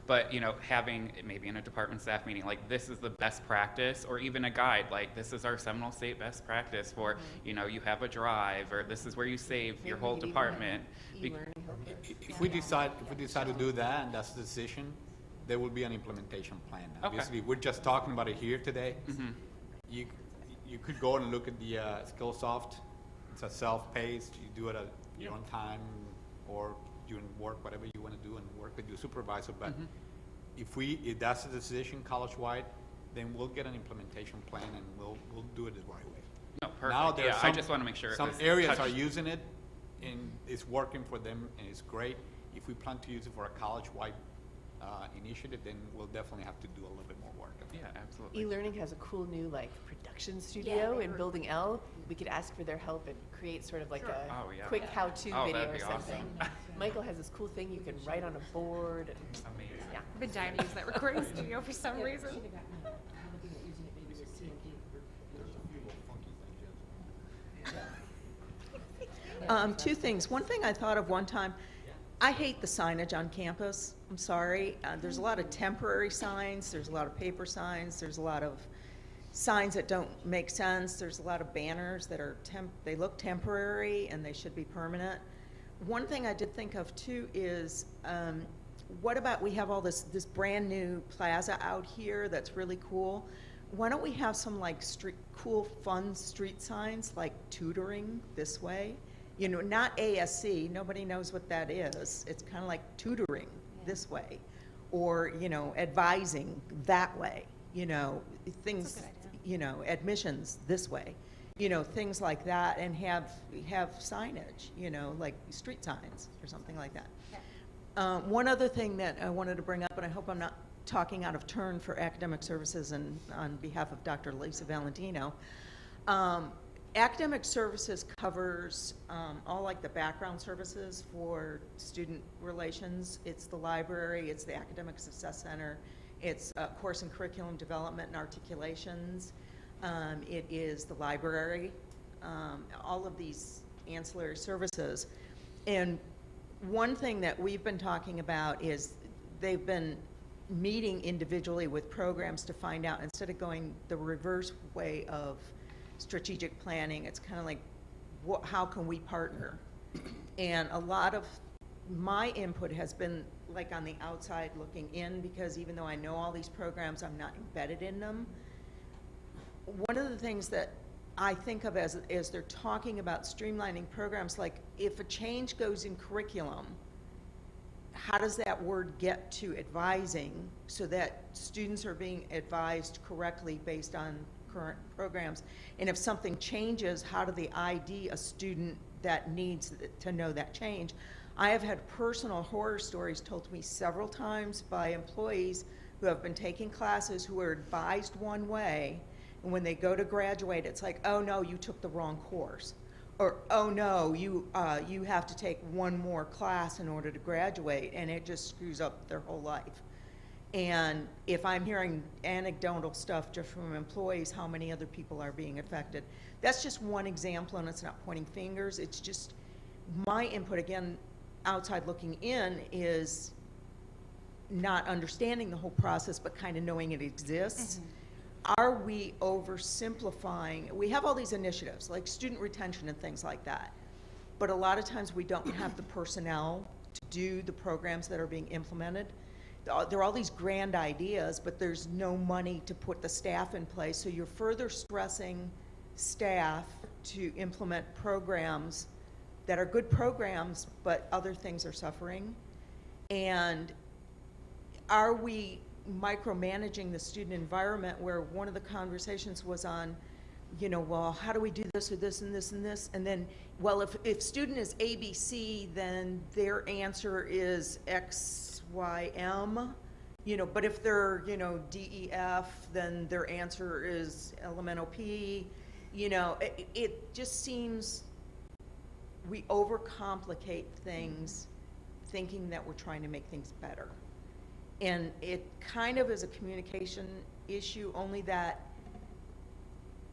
But, you know, having maybe in a department staff meeting, like this is the best practice or even a guide, like this is our Seminole State best practice for, you know, you have a drive or this is where you save your whole department. If we decide to do that and that's the decision, there will be an implementation plan. Obviously, we're just talking about it here today. You could go and look at the Skillsoft. It's a self-paced. You do it at your own time or during work, whatever you want to do, and work with your supervisor. But if that's the decision college-wide, then we'll get an implementation plan and we'll do it the right way. No, perfect. Now, there are I just want to make sure. Some areas are using it and it's working for them and it's great. If we plan to use it for a college-wide initiative, then we'll definitely have to do a little bit more work. Yeah, absolutely. E-learning has a cool new like production studio in Building L. We could ask for their help and create sort of like a quick how-to video or something. Michael has this cool thing you can write on a board. And amazing. Yeah, I've been dying to use that recording studio for some reason. Two things. One thing I thought of one time, I hate the signage on campus. I'm sorry. There's a lot of temporary signs. There's a lot of paper signs. There's a lot of signs that don't make sense. There's a lot of banners that are they look temporary and they should be permanent. One thing I did think of too is what about, we have all this brand new plaza out here that's really cool. Why don't we have some like cool, fun street signs like tutoring this way? You know, not ASC, nobody knows what that is. It's kind of like tutoring this way, or, you know, advising that way, you know, things, you know, admissions this way, you know, things like that, and have signage, you know, like street signs or something like that. One other thing that I wanted to bring up, and I hope I'm not talking out of turn for academic services and on behalf of Dr. Lisa Valentino. Academic services covers all like the background services for student relations. It's the library, it's the Academic Success Center, it's course and curriculum development and articulations, it is the library, all of these ancillary services. And one thing that we've been talking about is they've been meeting individually with programs to find out, instead of going the reverse way of strategic planning, it's kind of like, how can we partner? And a lot of my input has been like on the outside looking in, because even though I know all these programs, I'm not embedded in them. One of the things that I think of as they're talking about streamlining programs, like if a change goes in curriculum, how does that word get to advising so that students are being advised correctly based on current programs? And if something changes, how do they ID a student that needs to know that change? I have had personal horror stories told to me several times by employees who have been taking classes who are advised one way, and when they go to graduate, it's like, oh no, you took the wrong course. Or, oh no, you have to take one more class in order to graduate, and it just screws up their whole life. And if I'm hearing anecdotal stuff just from employees, how many other people are being affected? That's just one example, and it's not pointing fingers. It's just my input, again, outside looking in, is not understanding the whole process, but kind of knowing it exists. Mm-hmm. Are we oversimplifying? We have all these initiatives, like student retention and things like that, but a lot of times we don't have the personnel to do the programs that are being implemented. There are all these grand ideas, but there's no money to put the staff in place, so you're further stressing staff to implement programs that are good programs, but other things are suffering. And are we micromanaging the student environment, where one of the conversations was on, you know, well, how do we do this or this and this and this? And then, well, if student is ABC, then their answer is XYM, you know, but if they're, you know, DEF, then their answer is LMNOP. You know, it just seems we overcomplicate things thinking that we're trying to make things better. And it kind of is a communication issue, only that,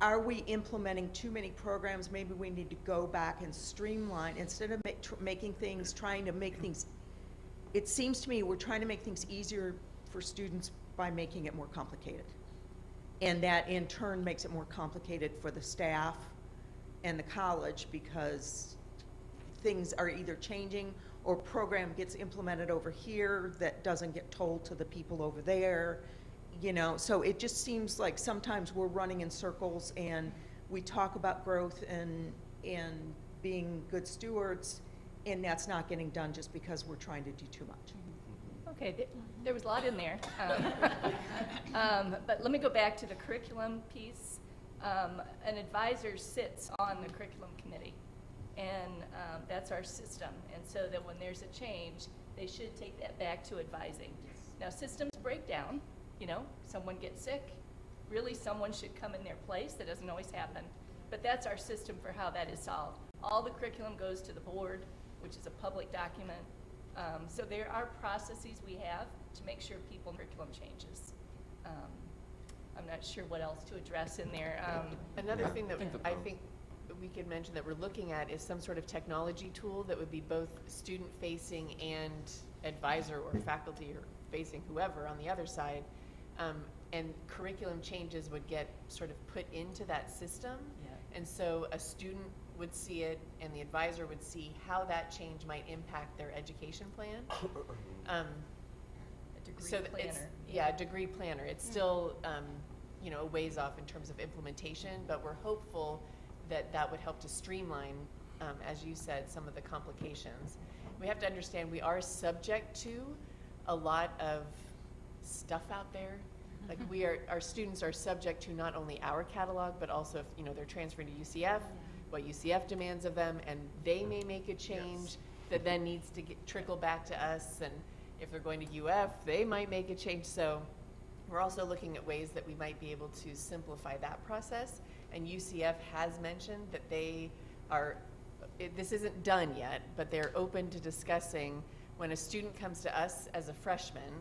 are we implementing too many programs? Maybe we need to go back and streamline, instead of making things, trying to make things, it seems to me we're trying to make things easier for students by making it more complicated. And that in turn makes it more complicated for the staff and the college, because things are either changing or program gets implemented over here that doesn't get told to the people over there, you know. So it just seems like sometimes we're running in circles, and we talk about growth and being good stewards, and that's not getting done just because we're trying to do too much. Okay, there was a lot in there. But let me go back to the curriculum piece. An advisor sits on the curriculum committee, and that's our system. And so that when there's a change, they should take that back to advising. Now, systems break down, you know, someone gets sick, really someone should come in their place. That doesn't always happen, but that's our system for how that is solved. All the curriculum goes to the board, which is a public document. So there are processes we have to make sure curriculum changes. I'm not sure what else to address in there. Another thing that I think we could mention that we're looking at is some sort of technology tool that would be both student-facing and advisor or faculty or facing whoever on the other side. And curriculum changes would get sort of put into that system. Yeah. And so a student would see it, and the advisor would see how that change might impact their education plan. So degree it's, planner. yeah, degree planner. It's still, you know, a ways off in terms of implementation, but we're hopeful that that would help to streamline, as you said, some of the complications. We have to understand we are subject to a lot of stuff out there. Like our students are subject to not only our catalog, but also if, you know, they're transferring to UCF, what UCF demands of them, and they may make a change that then needs to trickle back to us, and if they're going to UF, they might make a change. So we're also looking at ways that we might be able to simplify that process, and UCF has mentioned that they are, this isn't done yet, but they're open to discussing when a student comes to us as a freshman,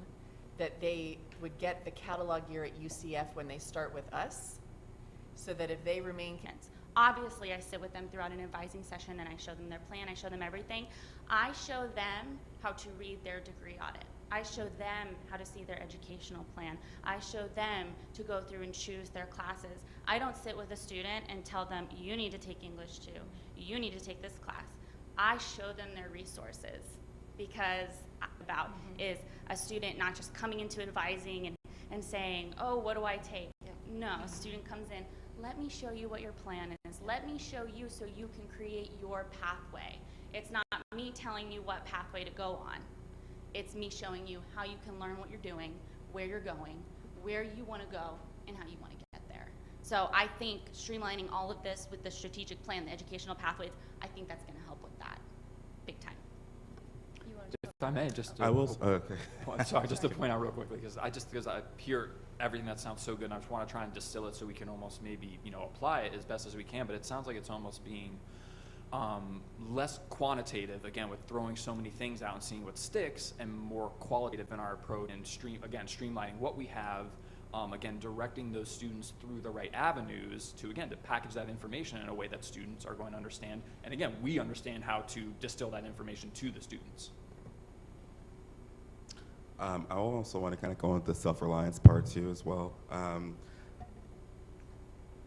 that they would get the catalog year at UCF when they start with us, so that if they remain Obviously, I sit with them throughout an advising session and I show them their plan, I show them everything. I show them how to read their degree audit. I show them how to see their educational plan. I show them to go through and choose their classes. I don't sit with a student and tell them, you need to take English too. You need to take this class. I show them their resources, because about is a student not just coming into advising and saying, oh, what do I take? No, a student comes in, let me show you what your plan is. Let me show you so you can create your pathway. It's not me telling you what pathway to go on. It's me showing you how you can learn what you're doing, where you're going, where you want to go, and how you want to get there. So I think streamlining all of this with the strategic plan, the educational pathways, I think that's going to help with that big time. If I may, just I will. Okay. Sorry, just to point out real quickly, because I hear everything that sounds so good, and I just want to try and distill it so we can almost maybe, you know, apply it as best as we can. But it sounds like it's almost being less quantitative, again, with throwing so many things out and seeing what sticks, and more qualitative in our approach and streamlining what we have. Again, directing those students through the right avenues to package that information in a way that students are going to understand. And again, we understand how to distill that information to the students. I also want to kind of go into the self-reliance part too as well.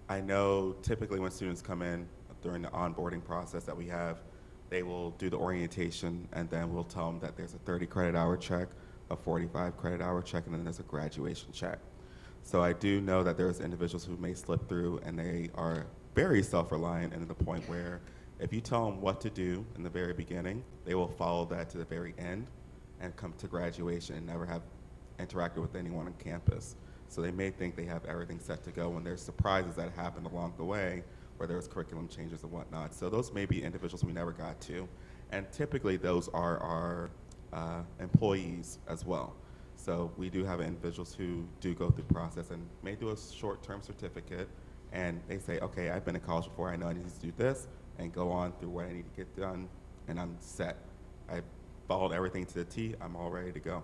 I know typically when students come in during the onboarding process that we have, they will do the orientation, and then we'll tell them that there's a 30 credit hour check, a 45 credit hour check, and then there's a graduation check. So I do know that there's individuals who may slip through and they are very self-reliant, and to the point where if you tell them what to do in the very beginning, they will follow that to the very end and come to graduation and never have interacted with anyone on campus. So they may think they have everything set to go when there's surprises that happen along the way, where there's curriculum changes and whatnot. So those may be individuals we never got to. And typically those are our employees as well. So we do have individuals who do go through the process and may do a short-term certificate, and they say, okay, I've been in college before, I know I need to do this, and go on through what I need to get done, and I'm set. I followed everything to the T, I'm all ready to go.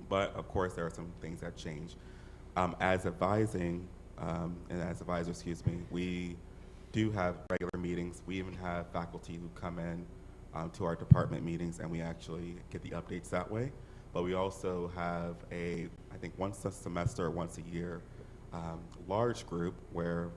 But of course, there are some things that change. As advisors, we do have regular meetings. We even have faculty who come in to our department meetings, and we actually get the updates that way. But we also have I think once a semester, once a year, large group where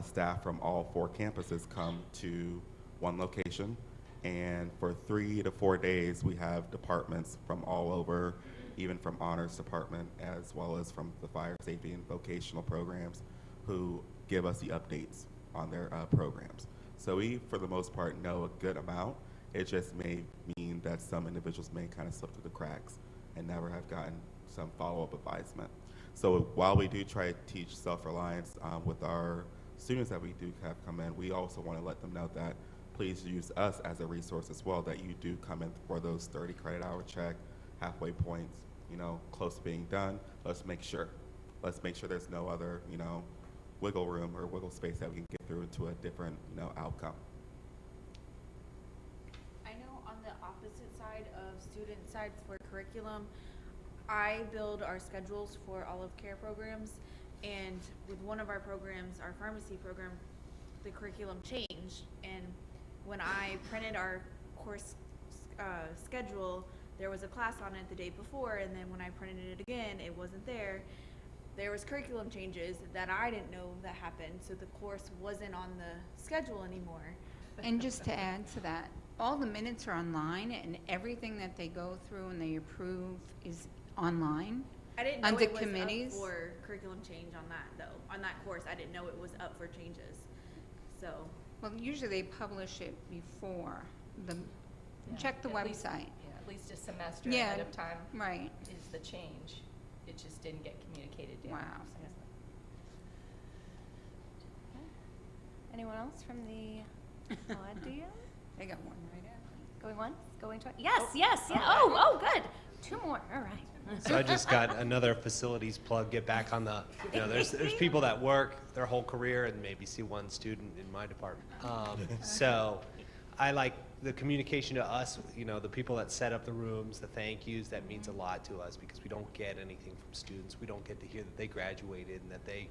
staff from all 4 campuses come to one location. And for 3 to 4 days, we have departments from all over, even from honors department, as well as from the fire safety and vocational programs, who give us the updates on their programs. So we, for the most part, know a good amount. It just may mean that some individuals may kind of slip through the cracks and never have gotten some follow-up advisement. So while we do try to teach self-reliance with our students that we do have come in, we also want to let them know that please use us as a resource as well, that you do come in for those 30 credit hour check, halfway points, you know, close to being done. Let's make sure there's no other, you know, wiggle room or wiggle space that we can get through into a different, you know, outcome. I know on the opposite side of student side for curriculum, I build our schedules for olive care programs, and with one of our programs, our pharmacy program, the curriculum changed, and when I printed our course schedule, there was a class on it the day before, and then when I printed it again, it wasn't there. There was curriculum changes that I didn't know that happened, so the course wasn't on the schedule anymore. And just to add to that, all the minutes are online, and everything that they go through and they approve is online? I didn't know on the it was committees? up for curriculum change on that though. On that course, I didn't know it was up for changes. So Well, usually they publish it before the, Yeah, check the at least- website. Yeah, at least a semester Yeah, ahead of time. right. Is the change. It just didn't get communicated down. Wow. Anyone else from the audience? I got one right after. Going once, going twice? Yes, yes, yeah. Oh, good. Two more, all right. So I just got another facilities plug, get back on the, there's people that work their whole career and maybe see one student in my department. So I like the communication to us, the people that set up the rooms, the thank yous, that means a lot to us because we don't get anything from students. We don't get to hear that they graduated and that they,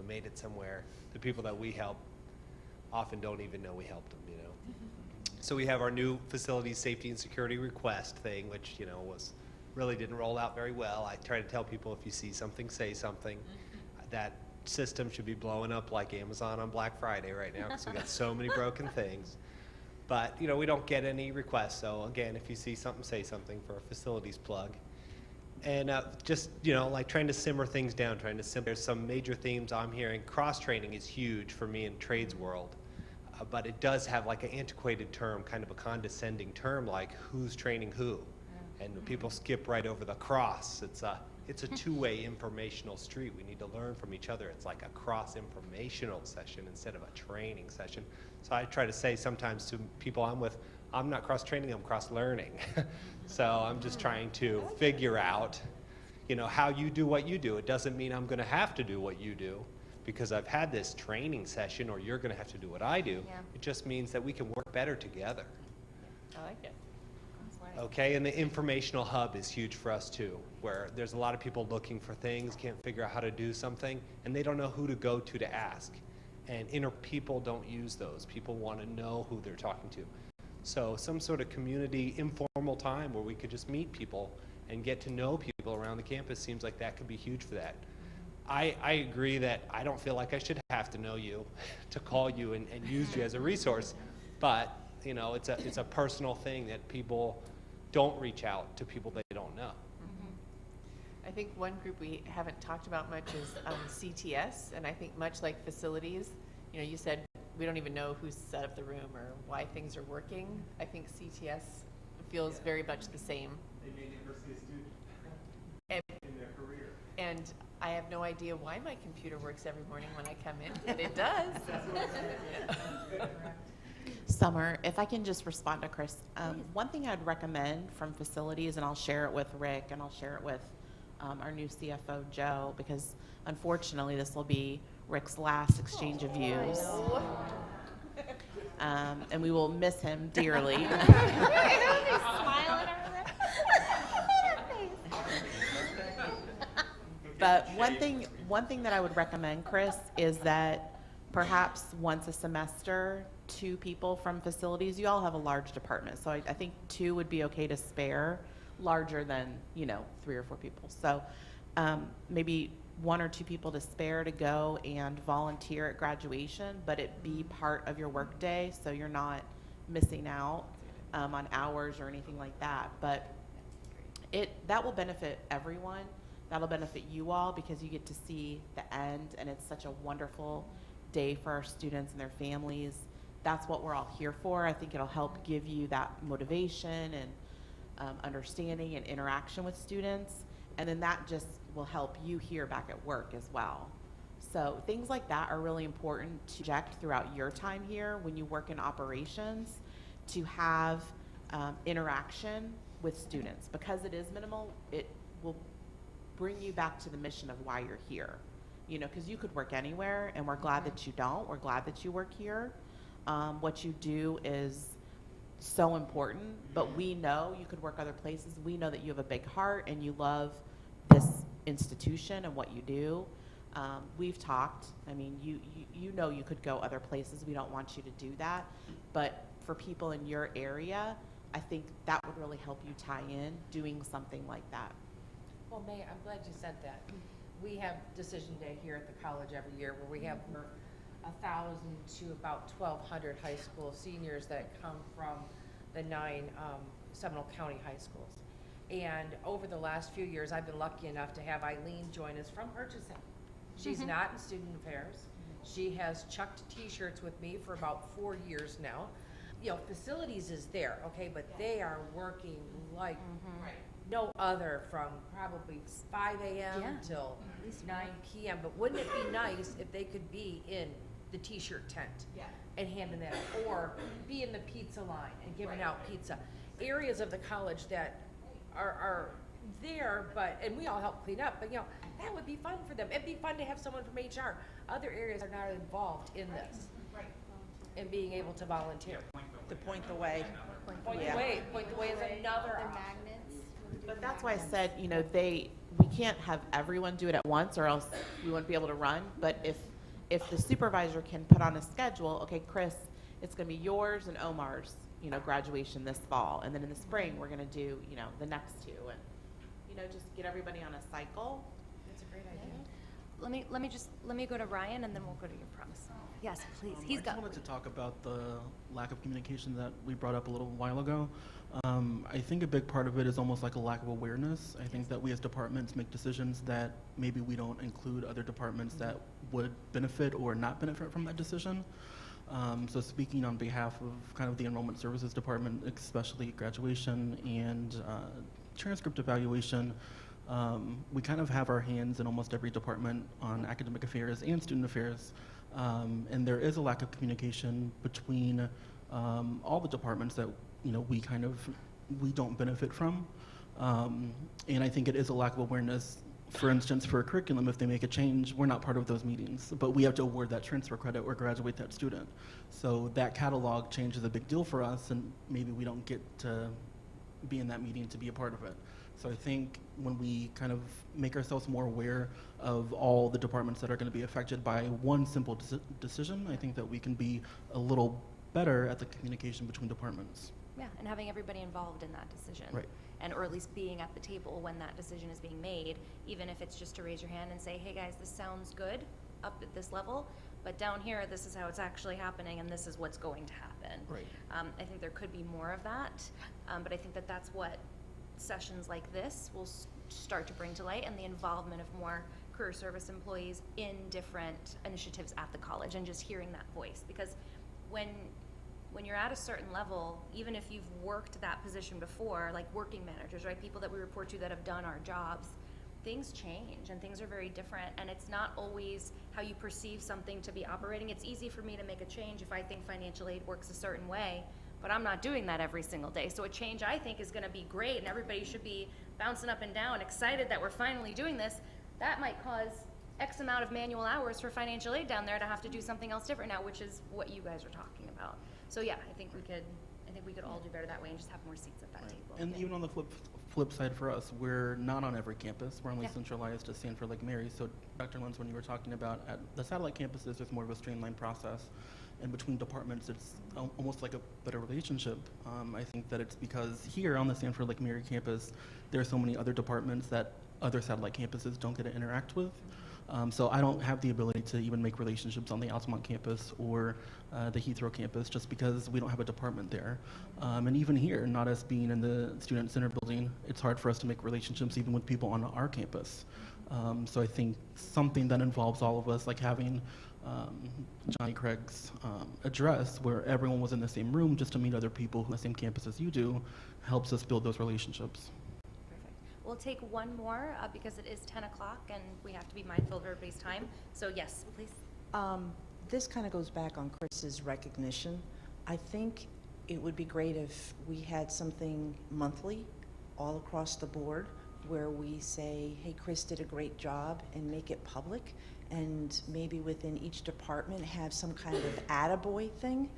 made it somewhere. The people that we help often don't even know we helped them, So we have our new facilities safety and security request thing, which, really didn't roll out very well. I try to tell people if you see something, say something. That system should be blowing up like Amazon on Black Friday right now because we got so many broken things. But, we don't get any requests. So again, if you see something, say something for a facilities plug. And just, like trying to simmer things down, there's some major themes I'm hearing. Cross-training is huge for me in trades world. But it does have like an antiquated term, kind of a condescending term, like who's training who. And people skip right over the cross. It's a two-way informational street. We need to learn from each other. It's like a cross-informational session instead of a training session. So I try to say sometimes to people I'm with, I'm not cross-training, I'm cross-learning. So I'm just trying to figure out, how you do what you do. It doesn't mean I'm going to have to do what you do because I've had this training session or you're going to have to do what I do. Yeah. It just means that we can work better together. I like it. Okay, and the informational hub is huge for us too, where there's a lot of people looking for things, can't figure out how to do something, and they don't know who to go to ask. And people don't use those. People want to know who they're talking to. So some sort of community informal time where we could just meet people and get to know people around the campus seems like that could be huge for that. I agree that I don't feel like I should have to know you to call you and use you as a resource, but it's a personal thing that people don't reach out to people they don't know. I think one group we haven't talked about much is CTS, and I think much like facilities, you said we don't even know who's set up the room or why things are working. I think CTS feels very much the same. They may never see a student in their career. And I have no idea why my computer works every morning when I come in, but it does. Summer, if I can just respond to Chris, one thing I'd recommend from facilities, and I'll share it with Rick and I'll share it with our new CFO, Joe, because unfortunately this will be Rick's last exchange of views. And we will miss him dearly. But one thing that I would recommend, Chris, is that perhaps once a semester, 2 people from facilities, you all have a large department, so I think 2 would be okay to spare, larger than, 3 or 4 people. So maybe 1 or 2 people to spare to go and volunteer at graduation, but it be part of your workday, so you're not missing out on hours or anything like that. But that will benefit everyone. That'll benefit you all because you get to see the end, and it's such a wonderful day for our students and their families. That's what we're all here for. I think it'll help give you that motivation and understanding and interaction with students, and then that just will help you here back at work as well. So things like that are really important to project throughout your time here when you work in operations, to have interaction with students. Because it is minimal, it will bring you back to the mission of why you're here. Because you could work anywhere, and we're glad that you don't. We're glad that you work here. What you do is so important, but we know you could work other places. We know that you have a big heart and you love this institution and what you do. We've talked. I mean, you know you could go other places. We don't want you to do that. But for people in your area, I think that would really help you tie in doing something like that. Well, May, I'm glad you said that. We have Decision Day here at the college every year where we have 1,000 to about 1,200 high school seniors that come from the 9 Seminole County high schools. And over the last few years, I've been lucky enough to have Eileen join us from purchasing. She's not in student affairs. She has chucked T-shirts with me for about 4 years now. You know, facilities is there, okay, but they are working like no other from probably 5 a.m. Yeah. till at least 9 p.m. But wouldn't it be nice if they could be in the T-shirt tent and handing that out, or be in the pizza line and giving out pizza? Areas of the college that are there, and we all help clean up, but you know, that would be fun for them. It'd be fun to have someone from HR. Other areas are not involved in this. And being able to volunteer. To point the way. Point the way is another option. But that's why I said, you know, we can't have everyone do it at once or else we wouldn't be able to run. But if the supervisor can put on a schedule, okay, Chris, it's gonna be yours and Omar's, you know, graduation this fall. And then in the spring, we're gonna do, you know, the next two. And, you know, just get everybody on a cycle. That's a great idea. Let me go to Ryan and then we'll go to your promise. Yes, please. I just wanted to talk about the lack of communication that we brought up a little while ago. I think a big part of it is almost like a lack of awareness. I think that we as departments make decisions that maybe we don't include other departments that would benefit or not benefit from that decision. So speaking on behalf of kind of the enrollment services department, especially graduation and transcript evaluation, we kind of have our hands in almost every department on academic affairs and student affairs. And there is a lack of communication between all the departments that, you know, we don't benefit from. And I think it is a lack of awareness. For instance, for a curriculum, if they make a change, we're not part of those meetings, but we have to award that transfer credit or graduate that student. So that catalog change is a big deal for us, and maybe we don't get to be in that meeting to be a part of it. So I think when we kind of make ourselves more aware of all the departments that are going to be affected by one simple decision, I think that we can be a little better at the communication between departments. Yeah, and having everybody involved in that decision. Right. And or at least being at the table when that decision is being made, even if it's just to raise your hand and say, hey guys, this sounds good up at this level, but down here, this is how it's actually happening and this is what's going to happen. Right. I think there could be more of that, but I think that that's what sessions like this will start to bring to light, and the involvement of more career service employees in different initiatives at the college, and just hearing that voice. Because when you're at a certain level, even if you've worked that position before, like working managers, right, people that we report to that have done our jobs, things change and things are very different, and it's not always how you perceive something to be operating. It's easy for me to make a change if I think financial aid works a certain way, but I'm not doing that every single day. So a change I think is gonna be great and everybody should be bouncing up and down, excited that we're finally doing this. That might cause X amount of manual hours for financial aid down there to have to do something else different now, which is what you guys are talking about. So yeah, I think we could all do better that way and just have more seats at that table. And even on the flip side for us, we're not on every campus. We're only centralized to Sanford Lake Mary. So Dr. Lenz, when you were talking about at the satellite campuses, there's more of a streamlined process. And between departments, it's almost like a better relationship. I think that it's because here on the Sanford Lake Mary campus, there are so many other departments that other satellite campuses don't get to interact with. So I don't have the ability to even make relationships on the Altamont campus or the Heathrow campus just because we don't have a department there. And even here, not us being in the Student Center building, it's hard for us to make relationships even with people on our campus. So I think something that involves all of us, like having Johnny Craig's address where everyone was in the same room just to meet other people on the same campus as you do, helps us build those relationships. Perfect. We'll take one more because it is 10 o'clock and we have to be mindful of everybody's time. So yes, please. This kind of goes back on Chris's recognition. I think it would be great if we had something monthly all across the board where we say, hey, Chris did a great job, and make it public, and maybe within each department have some kind of attaboy thing.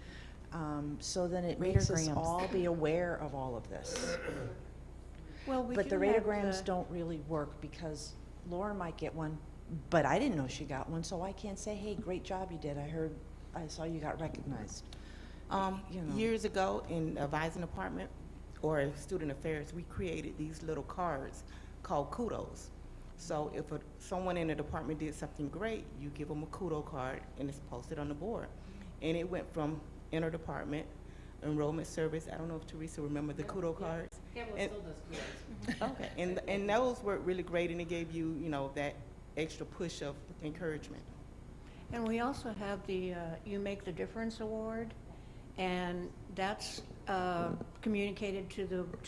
So then it makes us all be aware of all of this. Well, we But the do have radograms don't really work because Laura might get one, but I didn't know she got one, so I can't say, hey, great job you did. I saw you got recognized. You know. Years ago in the advising department or student affairs, we created these little cards called kudos. So if someone in the department did something great, you give them a kudo card and it's posted on the board. And it went from interdepartment enrollment service. I don't know if Teresa remember the kudo cards. Campbell And- still does kudos. Okay, and those were really great, and it gave you, you know, that extra push of encouragement. And we also have the You Make the Difference Award, and that's communicated to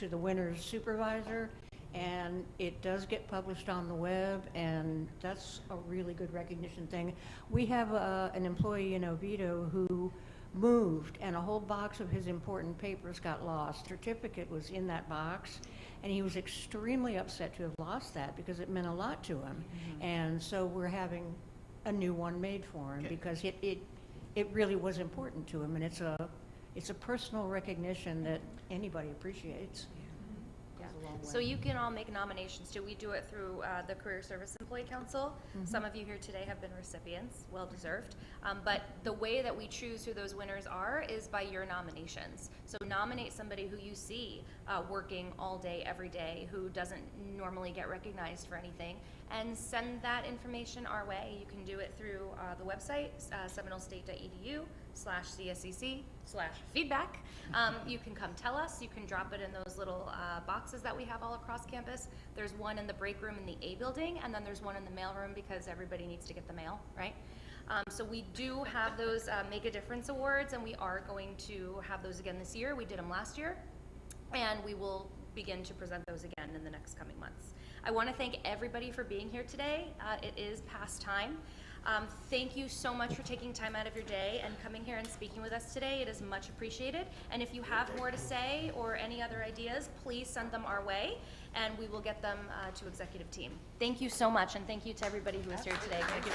the winner's supervisor, and it does get published on the web, and that's a really good recognition thing. We have an employee in Oviedo who moved, and a whole box of his important papers got lost. Certificate was in that box, and he was extremely upset to have lost that because it meant a lot to him. And so we're having a new one made for him because it really was important to him, and it's a personal recognition that anybody appreciates. Yeah. So you can all make nominations too. We do it through the Career Service Employee Council. Some of you here today have been recipients, well deserved. But the way that we choose who those winners are is by your nominations. So nominate somebody who you see working all day, every day, who doesn't normally get recognized for anything, and send that information our way. You can do it through the website, seminolestate.edu/CSEC/feedback. You can come tell us. You can drop it in those little boxes that we have all across campus. There's one in the break room in the A building, and then there's one in the mail room because everybody needs to get the mail, right? So we do have those Make a Difference Awards, and we are going to have those again this year. We did them last year, and we will begin to present those again in the next coming months. I want to thank everybody for being here today. It is past time. Thank you so much for taking time out of your day and coming here and speaking with us today. It is much appreciated. And if you have more to say or any other ideas, please send them our way, and we will get them to executive team. Thank you so much, and thank you to everybody who is here today. Thank you.